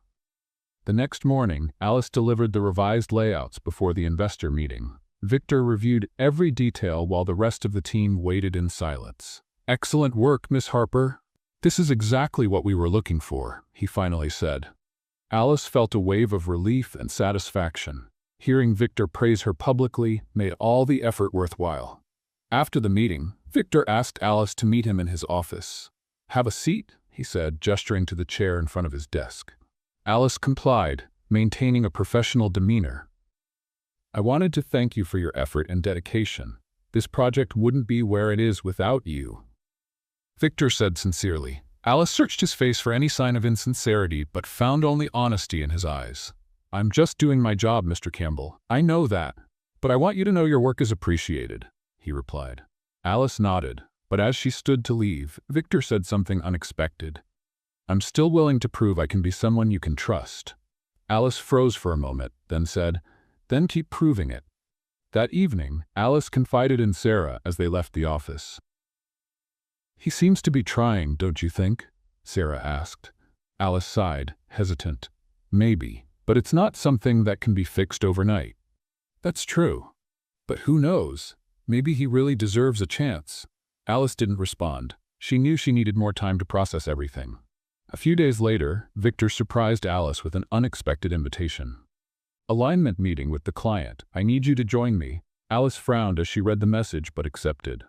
A: The next morning, Alice delivered the revised layouts before the investor meeting. Victor reviewed every detail while the rest of the team waited in silence. Excellent work, Miss Harper. This is exactly what we were looking for, he finally said. Alice felt a wave of relief and satisfaction. Hearing Victor praise her publicly made all the effort worthwhile. After the meeting, Victor asked Alice to meet him in his office. "Have a seat," he said, gesturing to the chair in front of his desk. Alice complied, maintaining a professional demeanor. "I wanted to thank you for your effort and dedication. This project wouldn't be where it is without you," Victor said sincerely. Alice searched his face for any sign of insincerity but found only honesty in his eyes. "I'm just doing my job, Mr. Campbell. I know that. But I want you to know your work is appreciated," he replied. Alice nodded, but as she stood to leave, Victor said something unexpected. "I'm still willing to prove I can be someone you can trust." Alice froze for a moment, then said, "Then keep proving it." That evening, Alice confided in Sarah as they left the office. "He seems to be trying, don't you think?" Sarah asked. Alice sighed, hesitant. "Maybe, but it's not something that can be fixed overnight." "That's true. But who knows? Maybe he really deserves a chance." Alice didn't respond. She knew she needed more time to process everything. A few days later, Victor surprised Alice with an unexpected invitation. "Alignment meeting with the client. I need you to join me." Alice frowned as she read the message but accepted.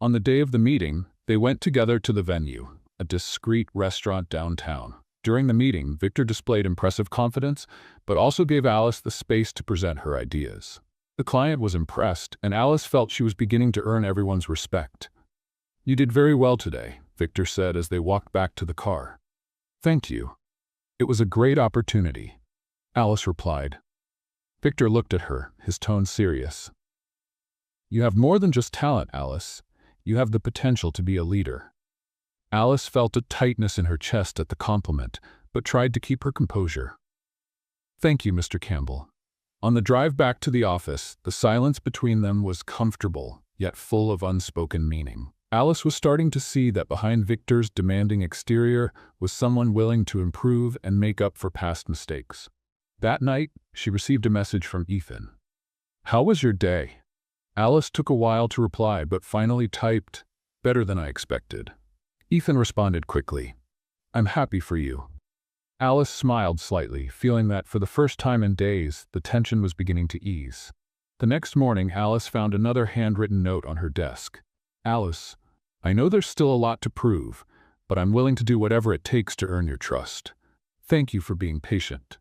A: On the day of the meeting, they went together to the venue, a discreet restaurant downtown. During the meeting, Victor displayed impressive confidence, but also gave Alice the space to present her ideas. The client was impressed, and Alice felt she was beginning to earn everyone's respect. "You did very well today," Victor said as they walked back to the car. "Thank you. It was a great opportunity," Alice replied. Victor looked at her, his tone serious. "You have more than just talent, Alice. You have the potential to be a leader." Alice felt a tightness in her chest at the compliment, but tried to keep her composure. "Thank you, Mr. Campbell." On the drive back to the office, the silence between them was comfortable, yet full of unspoken meaning. Alice was starting to see that behind Victor's demanding exterior was someone willing to improve and make up for past mistakes. That night, she received a message from Ethan. "How was your day?" Alice took a while to reply but finally typed, "Better than I expected." Ethan responded quickly, "I'm happy for you." Alice smiled slightly, feeling that for the first time in days, the tension was beginning to ease. The next morning, Alice found another handwritten note on her desk. "Alice, I know there's still a lot to prove, but I'm willing to do whatever it takes to earn your trust. Thank you for being patient.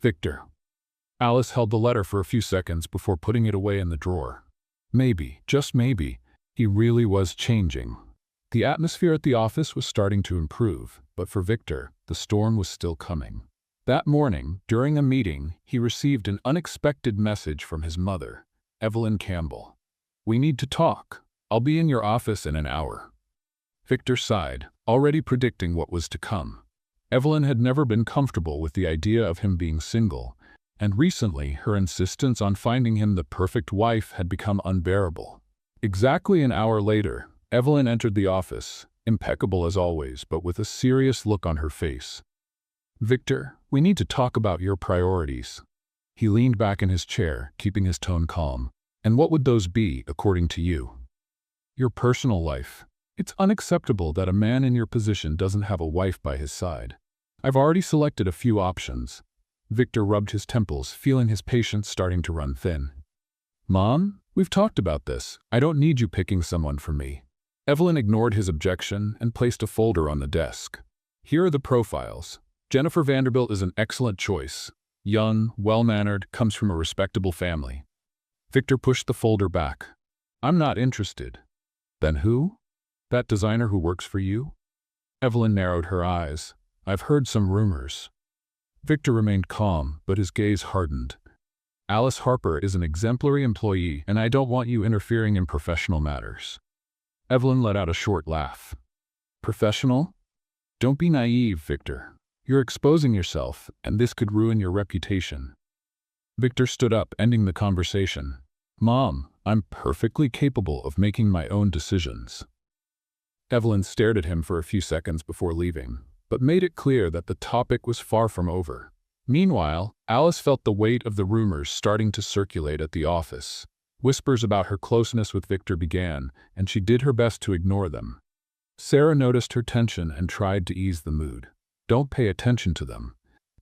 A: Victor." Alice held the letter for a few seconds before putting it away in the drawer. Maybe, just maybe, he really was changing. The atmosphere at the office was starting to improve, but for Victor, the storm was still coming. That morning, during a meeting, he received an unexpected message from his mother, Evelyn Campbell. "We need to talk. I'll be in your office in an hour." Victor sighed, already predicting what was to come. Evelyn had never been comfortable with the idea of him being single, and recently her insistence on finding him the perfect wife had become unbearable. Exactly an hour later, Evelyn entered the office, impeccable as always, but with a serious look on her face. "Victor, we need to talk about your priorities." He leaned back in his chair, keeping his tone calm. "And what would those be, according to you?" "Your personal life. It's unacceptable that a man in your position doesn't have a wife by his side. I've already selected a few options." Victor rubbed his temples, feeling his patience starting to run thin. "Mom, we've talked about this. I don't need you picking someone for me." Evelyn ignored his objection and placed a folder on the desk. "Here are the profiles. Jennifer Vanderbilt is an excellent choice. Young, well-mannered, comes from a respectable family." Victor pushed the folder back. "I'm not interested." "Then who? That designer who works for you?" Evelyn narrowed her eyes. "I've heard some rumors." Victor remained calm, but his gaze hardened. "Alice Harper is an exemplary employee, and I don't want you interfering in professional matters." Evelyn let out a short laugh. "Professional? Don't be naive, Victor. You're exposing yourself, and this could ruin your reputation." Victor stood up, ending the conversation. "Mom, I'm perfectly capable of making my own decisions." Evelyn stared at him for a few seconds before leaving, but made it clear that the topic was far from over. Meanwhile, Alice felt the weight of the rumors starting to circulate at the office. Whispers about her closeness with Victor began, and she did her best to ignore them. Sarah noticed her tension and tried to ease the mood. "Don't pay attention to them.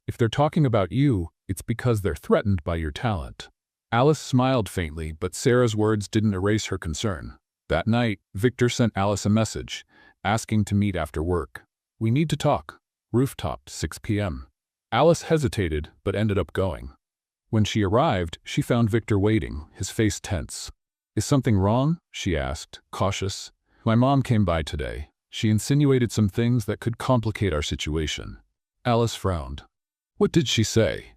A: If they're talking about you, It's because they're threatened by your talent. Alice smiled faintly, but Sarah's words didn't erase her concern. That night, Victor sent Alice a message, asking to meet after work. "We need to talk." Rooftop, 6 p.m. Alice hesitated, but ended up going. When she arrived, she found Victor waiting, his face tense. "Is something wrong?" she asked, cautious. "My mom came by today. She insinuated some things that could complicate our situation." Alice frowned. "What did she say?"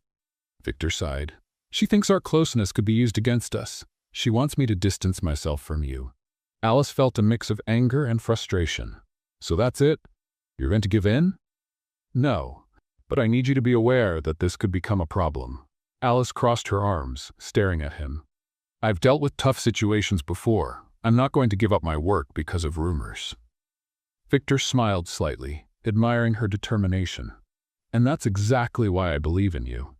A: Victor sighed. "She thinks our closeness could be used against us. She wants me to distance myself from you." Alice felt a mix of anger and frustration. "So that's it? You're going to give in?" "No, but I need you to be aware that this could become a problem." Alice crossed her arms, staring at him. "I've dealt with tough situations before. I'm not going to give up my work because of rumors." Victor smiled slightly, admiring her determination. "And that's exactly why I believe in you."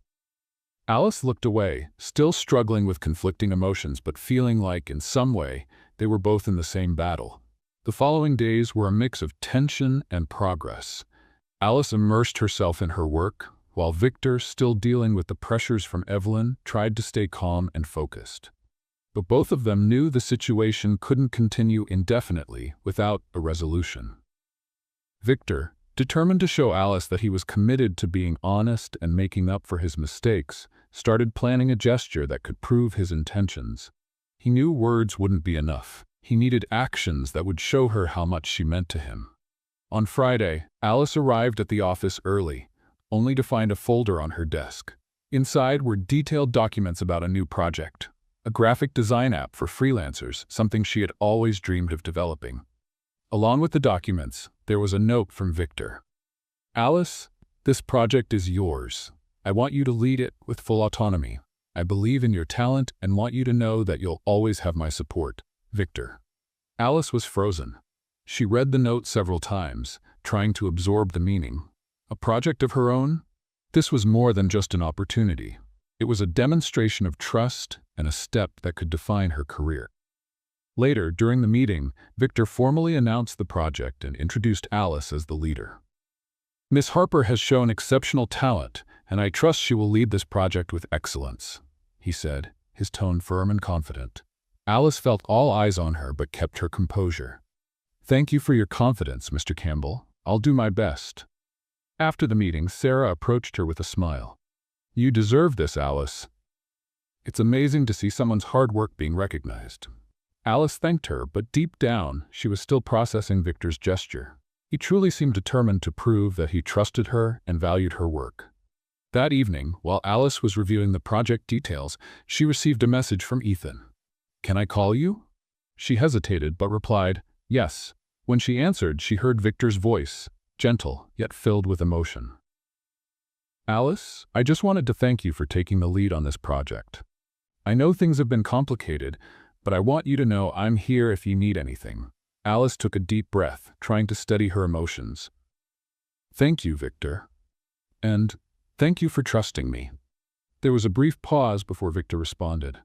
A: Alice looked away, still struggling with conflicting emotions but feeling like, in some way, they were both in the same battle. The following days were a mix of tension and progress. Alice immersed herself in her work, while Victor, still dealing with the pressures from Evelyn, tried to stay calm and focused. But both of them knew the situation couldn't continue indefinitely without a resolution. Victor, determined to show Alice that he was committed to being honest and making up for his mistakes, started planning a gesture that could prove his intentions. He knew words wouldn't be enough. He needed actions that would show her how much she meant to him. On Friday, Alice arrived at the office early, only to find a folder on her desk. Inside were detailed documents about a new project, a graphic design app for freelancers, something she had always dreamed of developing. Along with the documents, there was a note from Victor. "Alice, this project is yours. I want you to lead it with full autonomy. I believe in your talent and want you to know that you'll always have my support. Victor." Alice was frozen. She read the note several times, trying to absorb the meaning. A project of her own? This was more than just an opportunity. It was a demonstration of trust and a step that could define her career. Later, during the meeting, Victor formally announced the project and introduced Alice as the leader. "Miss Harper has shown exceptional talent, and I trust she will lead this project with excellence," he said, his tone firm and confident. Alice felt all eyes on her but kept her composure. "Thank you for your confidence, Mr. Campbell. I'll do my best." After the meeting, Sarah approached her with a smile. "You deserve this, Alice. It's amazing to see someone's hard work being recognized." Alice thanked her, but deep down, she was still processing Victor's gesture. He truly seemed determined to prove that he trusted her and valued her work. That evening, while Alice was reviewing the project details, she received a message from Ethan. "Can I call you?" She hesitated, but replied, "Yes." When she answered, she heard Victor's voice, gentle, yet filled with emotion. "Alice, I just wanted to thank you for taking the lead on this project. I know things have been complicated, but I want you to know I'm here if you need anything." Alice took a deep breath, trying to steady her emotions. "Thank you, Victor. And thank you for trusting me." There was a brief pause before Victor responded.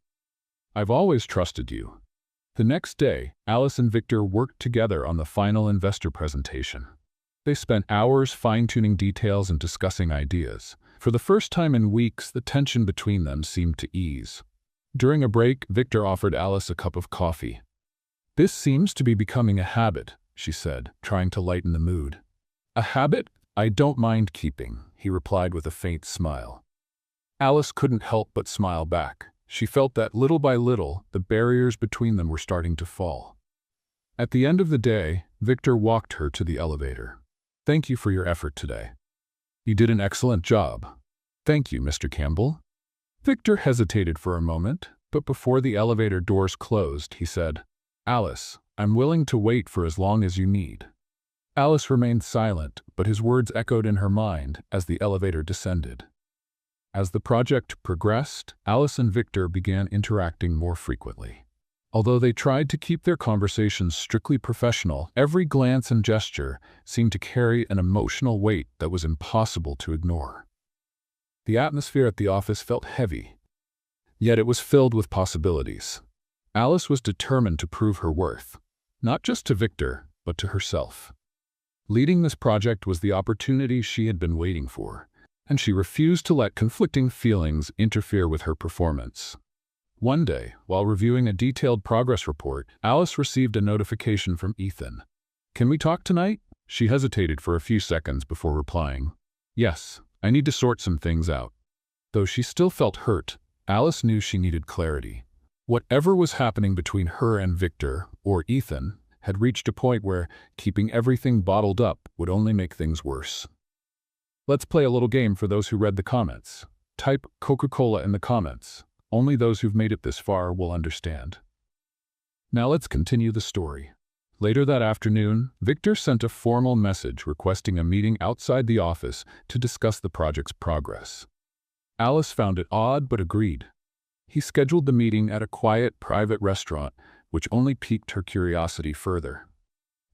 A: "I've always trusted you." The next day, Alice and Victor worked together on the final investor presentation. They spent hours fine-tuning details and discussing ideas. For the first time in weeks, the tension between them seemed to ease. During a break, Victor offered Alice a cup of coffee. "This seems to be becoming a habit," she said, trying to lighten the mood. "A habit I don't mind keeping," he replied with a faint smile. Alice couldn't help but smile back. She felt that little by little, the barriers between them were starting to fall. At the end of the day, Victor walked her to the elevator. "Thank you for your effort today. You did an excellent job." "Thank you, Mr. Campbell." Victor hesitated for a moment, but before the elevator doors closed, he said, "Alice, I'm willing to wait for as long as you need." Alice remained silent, but his words echoed in her mind as the elevator descended. As the project progressed, Alice and Victor began interacting more frequently. Although they tried to keep their conversations strictly professional, every glance and gesture seemed to carry an emotional weight that was impossible to ignore. The atmosphere at the office felt heavy, yet it was filled with possibilities. Alice was determined to prove her worth, not just to Victor, but to herself. Leading this project was the opportunity she had been waiting for. and she refused to let conflicting feelings interfere with her performance. One day, while reviewing a detailed progress report, Alice received a notification from Ethan. "Can we talk tonight?" She hesitated for a few seconds before replying, "Yes, I need to sort some things out." Though she still felt hurt, Alice knew she needed clarity. Whatever was happening between her and Victor, or Ethan, had reached a point where keeping everything bottled up would only make things worse. Let's play a little game for those who read the comments. Type Coca-Cola in the comments. Only those who've made it this far will understand. Now let's continue the story. Later that afternoon, Victor sent a formal message requesting a meeting outside the office to discuss the project's progress. Alice found it odd but agreed. He scheduled the meeting at a quiet, private restaurant, which only piqued her curiosity further.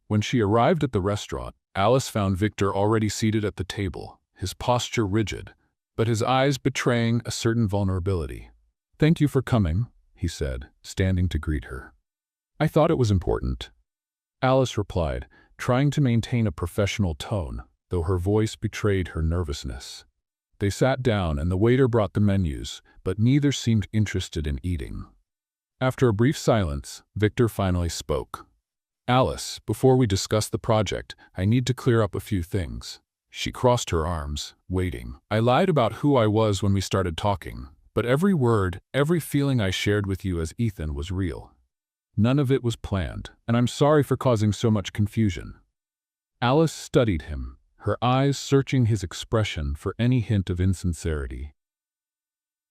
A: When she arrived at the restaurant, Alice found Victor already seated at the table, his posture rigid, but his eyes betraying a certain vulnerability. "Thank you for coming," he said, standing to greet her. "I thought it was important," Alice replied, trying to maintain a professional tone, though her voice betrayed her nervousness. They sat down and the waiter brought the menus, but neither seemed interested in eating. After a brief silence, Victor finally spoke. "Alice, before we discuss the project, I need to clear up a few things." She crossed her arms, waiting. "I lied about who I was when we started talking, but every word, every feeling I shared with you as Ethan was real. None of it was planned, and I'm sorry for causing so much confusion." Alice studied him, her eyes searching his expression for any hint of insincerity.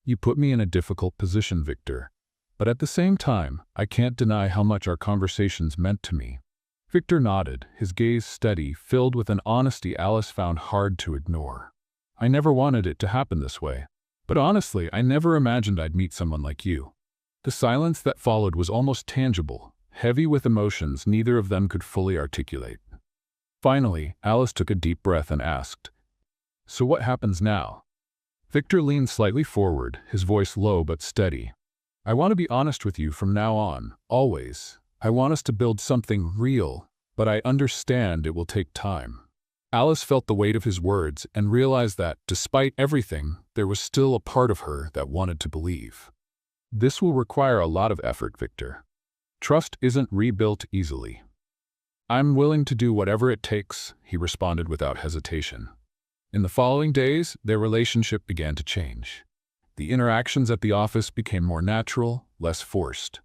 A: "You put me in a difficult position, Victor, but at the same time, I can't deny how much our conversations meant to me." Victor nodded, his gaze steady, filled with an honesty Alice found hard to ignore. "I never wanted it to happen this way, but honestly, I never imagined I'd meet someone like you." The silence that followed was almost tangible, heavy with emotions neither of them could fully articulate. Finally, Alice took a deep breath and asked, "So what happens now?" Victor leaned slightly forward, his voice low but steady. "I want to be honest with you from now on, always. I want us to build something real, but I understand it will take time." Alice felt the weight of his words and realized that, despite everything, there was still a part of her that wanted to believe. "This will require a lot of effort, Victor. Trust isn't rebuilt easily." "I'm willing to do whatever it takes," he responded without hesitation. In the following days, their relationship began to change. The interactions at the office became more natural, less forced.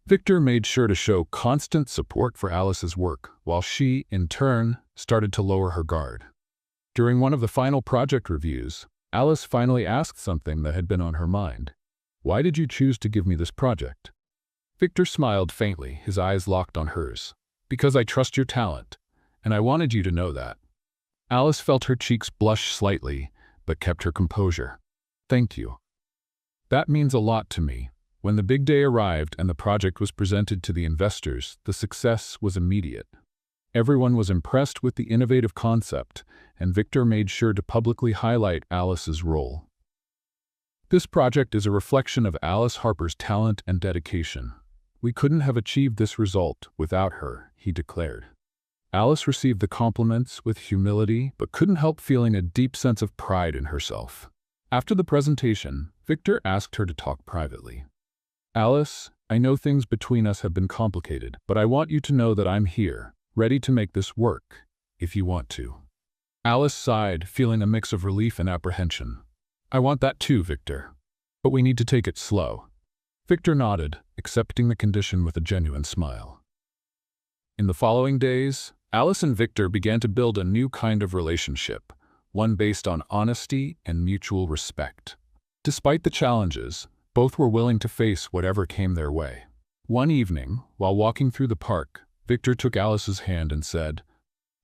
A: Victor made sure to show constant support for Alice's work, while she, in turn, started to lower her guard. During one of the final project reviews, Alice finally asked something that had been on her mind. "Why did you choose to give me this project?" Victor smiled faintly, his eyes locked on hers. "Because I trust your talent, and I wanted you to know that." Alice felt her cheeks blush slightly, but kept her composure. "Thank you. That means a lot to me." When the big day arrived and the project was presented to the investors, the success was immediate. Everyone was impressed with the innovative concept, and Victor made sure to publicly highlight Alice's role. "This project is a reflection of Alice Harper's talent and dedication. We couldn't have achieved this result without her," he declared. Alice received the compliments with humility, but couldn't help feeling a deep sense of pride in herself. After the presentation, Victor asked her to talk privately. "Alice, I know things between us have been complicated, but I want you to know that I'm here, ready to make this work, if you want to." Alice sighed, feeling a mix of relief and apprehension. "I want that too, Victor. But we need to take it slow." Victor nodded, accepting the condition with a genuine smile. In the following days, Alice and Victor began to build a new kind of relationship, one based on honesty and mutual respect. Despite the challenges, both were willing to face whatever came their way. One evening, while walking through the park, Victor took Alice's hand and said,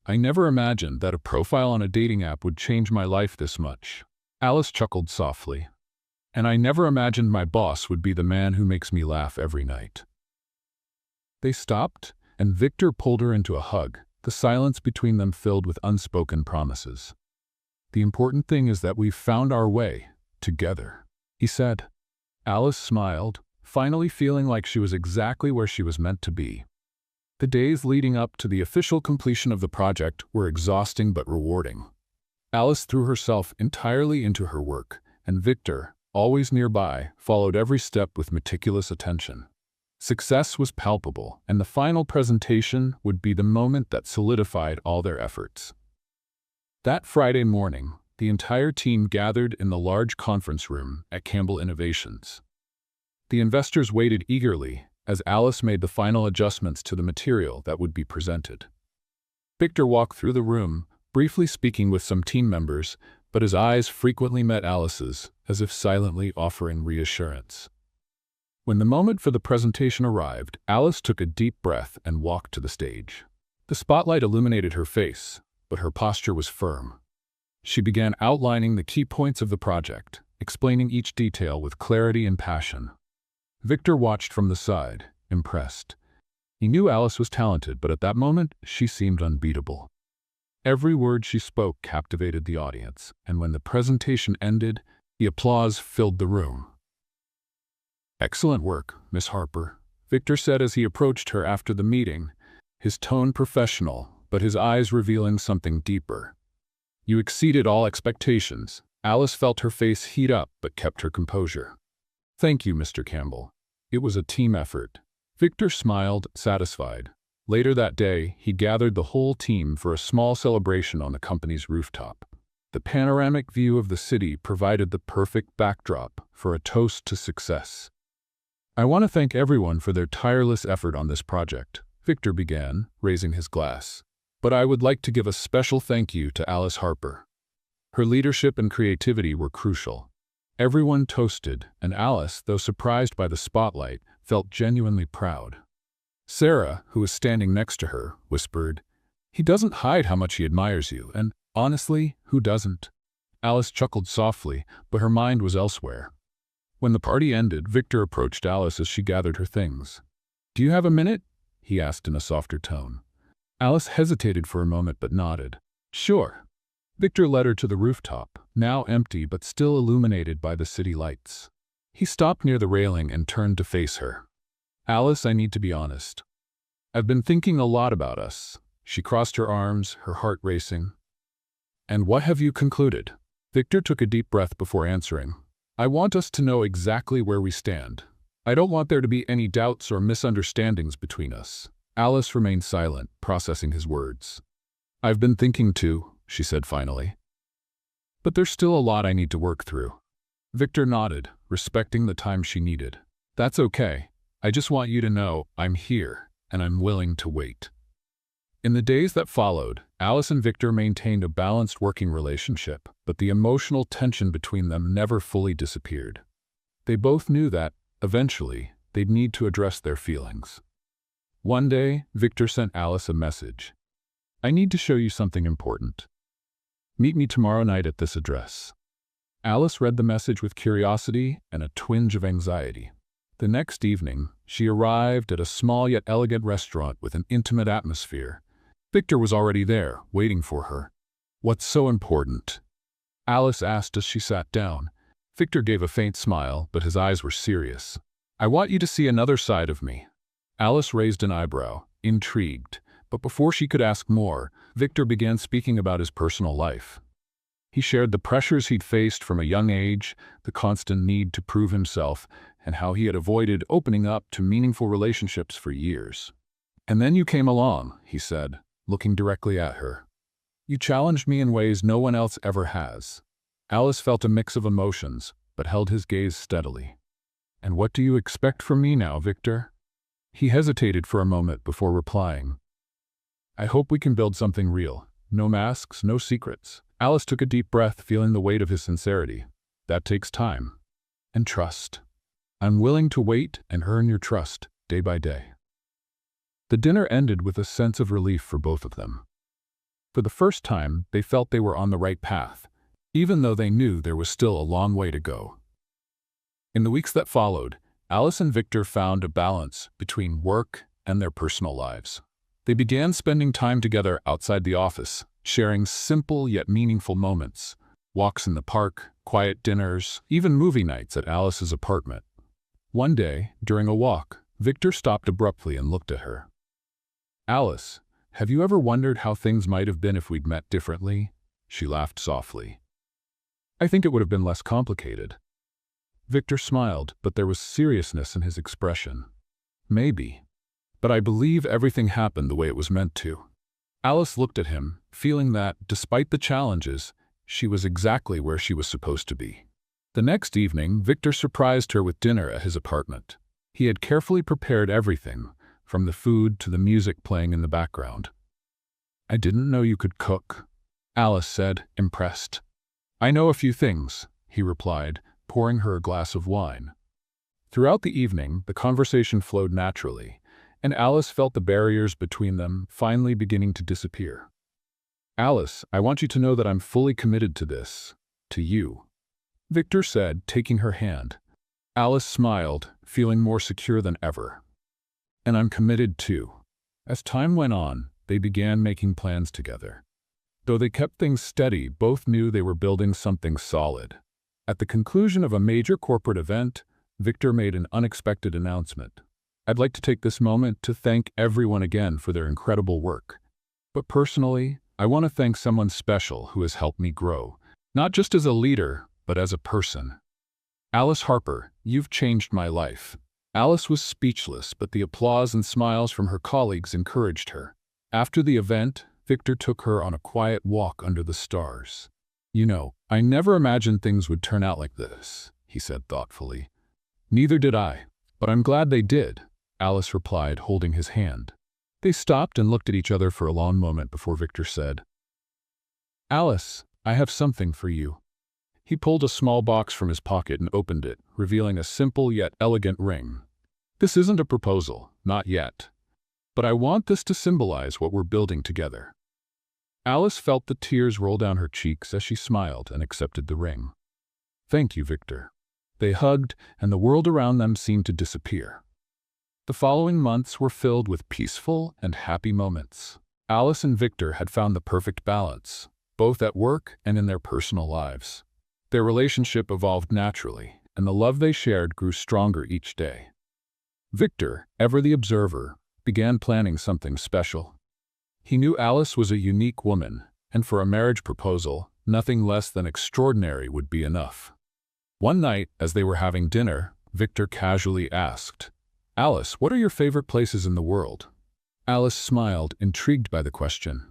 A: "I never imagined that a profile on a dating app would change my life this much." Alice chuckled softly. "And I never imagined my boss would be the man who makes me laugh every night." They stopped, and Victor pulled her into a hug, the silence between them filled with unspoken promises. "The important thing is that we've found our way, together," he said. Alice smiled, finally feeling like she was exactly where she was meant to be. The days leading up to the official completion of the project were exhausting but rewarding. Alice threw herself entirely into her work, and Victor, always nearby, followed every step with meticulous attention. Success was palpable, and the final presentation would be the moment that solidified all their efforts. That Friday morning, the entire team gathered in the large conference room at Campbell Innovations. The investors waited eagerly as Alice made the final adjustments to the material that would be presented. Victor walked through the room, briefly speaking with some team members, but his eyes frequently met Alice's, as if silently offering reassurance. When the moment for the presentation arrived, Alice took a deep breath and walked to the stage. The spotlight illuminated her face, but her posture was firm. She began outlining the key points of the project, explaining each detail with clarity and passion. Victor watched from the side, impressed. He knew Alice was talented, but at that moment, she seemed unbeatable. Every word she spoke captivated the audience, and when the presentation ended, the applause filled the room. "Excellent work, Miss Harper," Victor said as he approached her after the meeting, his tone professional, but his eyes revealing something deeper. "You exceeded all expectations." Alice felt her face heat up but kept her composure. "Thank you, Mr. Campbell. It was a team effort." Victor smiled, satisfied. Later that day, he gathered the whole team for a small celebration on the company's rooftop. The panoramic view of the city provided the perfect backdrop for a toast to success. "I want to thank everyone for their tireless effort on this project," Victor began, raising his glass. "But I would like to give a special thank you to Alice Harper. Her leadership and creativity were crucial." Everyone toasted, and Alice, though surprised by the spotlight, felt genuinely proud. Sarah, who was standing next to her, whispered, "He doesn't hide how much he admires you, and honestly, who doesn't?" Alice chuckled softly, but her mind was elsewhere. When the party ended, Victor approached Alice as she gathered her things. "Do you have a minute?" he asked in a softer tone. Alice hesitated for a moment but nodded. "Sure." Victor led her to the rooftop, now empty but still illuminated by the city lights. He stopped near the railing and turned to face her. "Alice, I need to be honest. I've been thinking a lot about us." She crossed her arms, her heart racing. "And what have you concluded?" Victor took a deep breath before answering. "I want us to know exactly where we stand. I don't want there to be any doubts or misunderstandings between us." Alice remained silent, processing his words. "I've been thinking too," she said finally. "But there's still a lot I need to work through." Victor nodded, respecting the time she needed. "That's okay. I just want you to know I'm here, and I'm willing to wait." In the days that followed, Alice and Victor maintained a balanced working relationship, but the emotional tension between them never fully disappeared. They both knew that, eventually, they'd need to address their feelings. One day, Victor sent Alice a message. "I need to show you something important. Meet me tomorrow night at this address." Alice read the message with curiosity and a twinge of anxiety. The next evening, she arrived at a small yet elegant restaurant with an intimate atmosphere. Victor was already there, waiting for her. "What's so important?" Alice asked as she sat down. Victor gave a faint smile, but his eyes were serious. "I want you to see another side of me." Alice raised an eyebrow, intrigued, but before she could ask more, Victor began speaking about his personal life. He shared the pressures he'd faced from a young age, the constant need to prove himself, and how he had avoided opening up to meaningful relationships for years. "And then you came along," he said, looking directly at her. "You challenged me in ways no one else ever has." Alice felt a mix of emotions, but held his gaze steadily. "And what do you expect from me now, Victor?" He hesitated for a moment before replying. "I hope we can build something real. No masks, no secrets." Alice took a deep breath, feeling the weight of his sincerity. "That takes time. And trust. I'm willing to wait and earn your trust, day by day." The dinner ended with a sense of relief for both of them. For the first time, they felt they were on the right path, even though they knew there was still a long way to go. In the weeks that followed, Alice and Victor found a balance between work and their personal lives. They began spending time together outside the office, sharing simple yet meaningful moments, walks in the park, quiet dinners, even movie nights at Alice's apartment. One day, during a walk, Victor stopped abruptly and looked at her. "Alice, have you ever wondered how things might have been if we'd met differently?" She laughed softly. I think it would have been less complicated. Victor smiled, but there was seriousness in his expression. Maybe. But I believe everything happened the way it was meant to. Alice looked at him, feeling that, despite the challenges, she was exactly where she was supposed to be. The next evening, Victor surprised her with dinner at his apartment. He had carefully prepared everything, from the food to the music playing in the background. I didn't know you could cook, Alice said, impressed. I know a few things, he replied, pouring her a glass of wine. Throughout the evening, the conversation flowed naturally, and Alice felt the barriers between them finally beginning to disappear. Alice, I want you to know that I'm fully committed to this, to you, Victor said, taking her hand. Alice smiled, feeling more secure than ever. And I'm committed too. As time went on, they began making plans together. Though they kept things steady, both knew they were building something solid. At the conclusion of a major corporate event, Victor made an unexpected announcement. I'd like to take this moment to thank everyone again for their incredible work. But personally, I want to thank someone special who has helped me grow, not just as a leader, but as a person. Alice Harper, you've changed my life. Alice was speechless, but the applause and smiles from her colleagues encouraged her. After the event, Victor took her on a quiet walk under the stars. You know, I never imagined things would turn out like this, he said thoughtfully. Neither did I, but I'm glad they did, Alice replied, holding his hand. They stopped and looked at each other for a long moment before Victor said, Alice, I have something for you. He pulled a small box from his pocket and opened it, revealing a simple yet elegant ring. This isn't a proposal, not yet. But I want this to symbolize what we're building together. Alice felt the tears roll down her cheeks as she smiled and accepted the ring. Thank you, Victor. They hugged, and the world around them seemed to disappear. The following months were filled with peaceful and happy moments. Alice and Victor had found the perfect balance, both at work and in their personal lives. Their relationship evolved naturally, and the love they shared grew stronger each day. Victor, ever the observer, began planning something special. He knew Alice was a unique woman, and for a marriage proposal, nothing less than extraordinary would be enough. One night, as they were having dinner, Victor casually asked, Alice, what are your favorite places in the world? Alice smiled, intrigued by the question.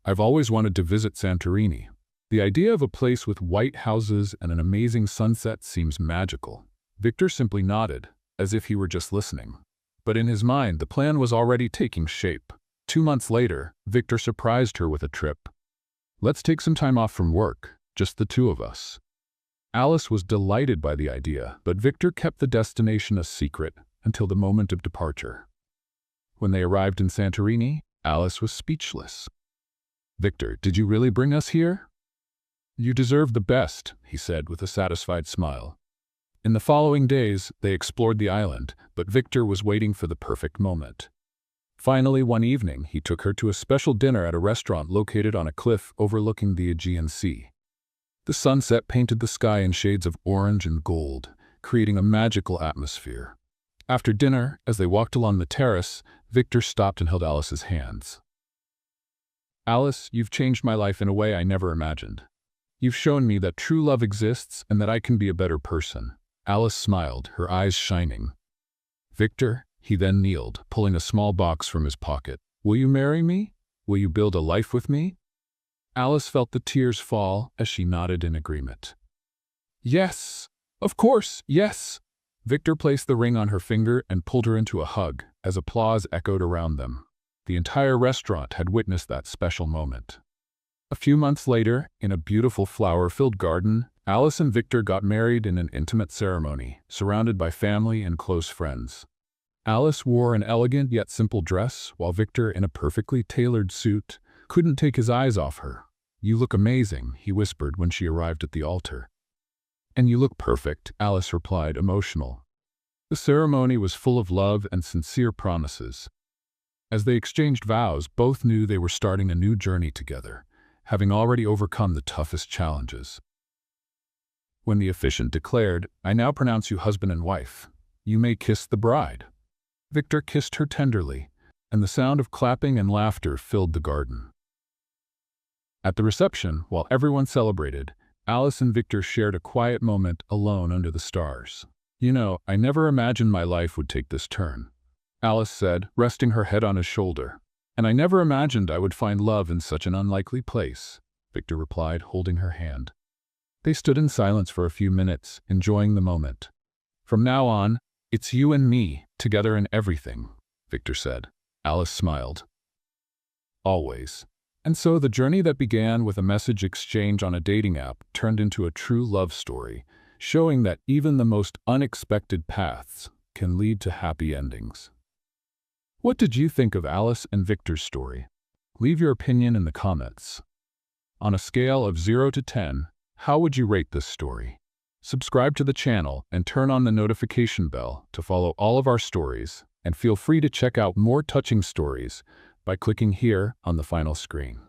A: I've always wanted to visit Santorini. The idea of a place with white houses and an amazing sunset seems magical. Victor simply nodded, as if he were just listening. But in his mind, the plan was already taking shape. 2 months later, Victor surprised her with a trip. Let's take some time off from work, just the two of us. Alice was delighted by the idea, but Victor kept the destination a secret until the moment of departure. When they arrived in Santorini, Alice was speechless. Victor, did you really bring us here? You deserve the best, he said with a satisfied smile. In the following days, they explored the island, but Victor was waiting for the perfect moment. Finally, one evening, he took her to a special dinner at a restaurant located on a cliff overlooking the Aegean Sea. The sunset painted the sky in shades of orange and gold, creating a magical atmosphere. After dinner, as they walked along the terrace, Victor stopped and held Alice's hands. Alice, you've changed my life in a way I never imagined. You've shown me that true love exists and that I can be a better person. Alice smiled, her eyes shining. Victor, he then kneeled, pulling a small box from his pocket. Will you marry me? Will you build a life with me? Alice felt the tears fall as she nodded in agreement. Yes, of course, yes. Victor placed the ring on her finger and pulled her into a hug as applause echoed around them. The entire restaurant had witnessed that special moment. A few months later, in a beautiful flower-filled garden, Alice and Victor got married in an intimate ceremony, surrounded by family and close friends. Alice wore an elegant yet simple dress, while Victor, in a perfectly tailored suit, couldn't take his eyes off her. You look amazing, he whispered when she arrived at the altar. And you look perfect, Alice replied, emotional. The ceremony was full of love and sincere promises. As they exchanged vows, both knew they were starting a new journey together, having already overcome the toughest challenges. When the officiant declared, I now pronounce you husband and wife. You may kiss the bride. Victor kissed her tenderly, and the sound of clapping and laughter filled the garden. At the reception, while everyone celebrated, Alice and Victor shared a quiet moment alone under the stars. "You know, I never imagined my life would take this turn," Alice said, resting her head on his shoulder. "And I never imagined I would find love in such an unlikely place," Victor replied, holding her hand. They stood in silence for a few minutes, enjoying the moment. "From now on, it's you and me, together in everything," Victor said. Alice smiled. "Always." And so the journey that began with a message exchange on a dating app turned into a true love story, showing that even the most unexpected paths can lead to happy endings. What did you think of Alice and Victor's story? Leave your opinion in the comments. On a scale of 0 to 10, how would you rate this story? Subscribe to the channel and turn on the notification bell to follow all of our stories, and feel free to check out more touching stories by clicking here on the final screen.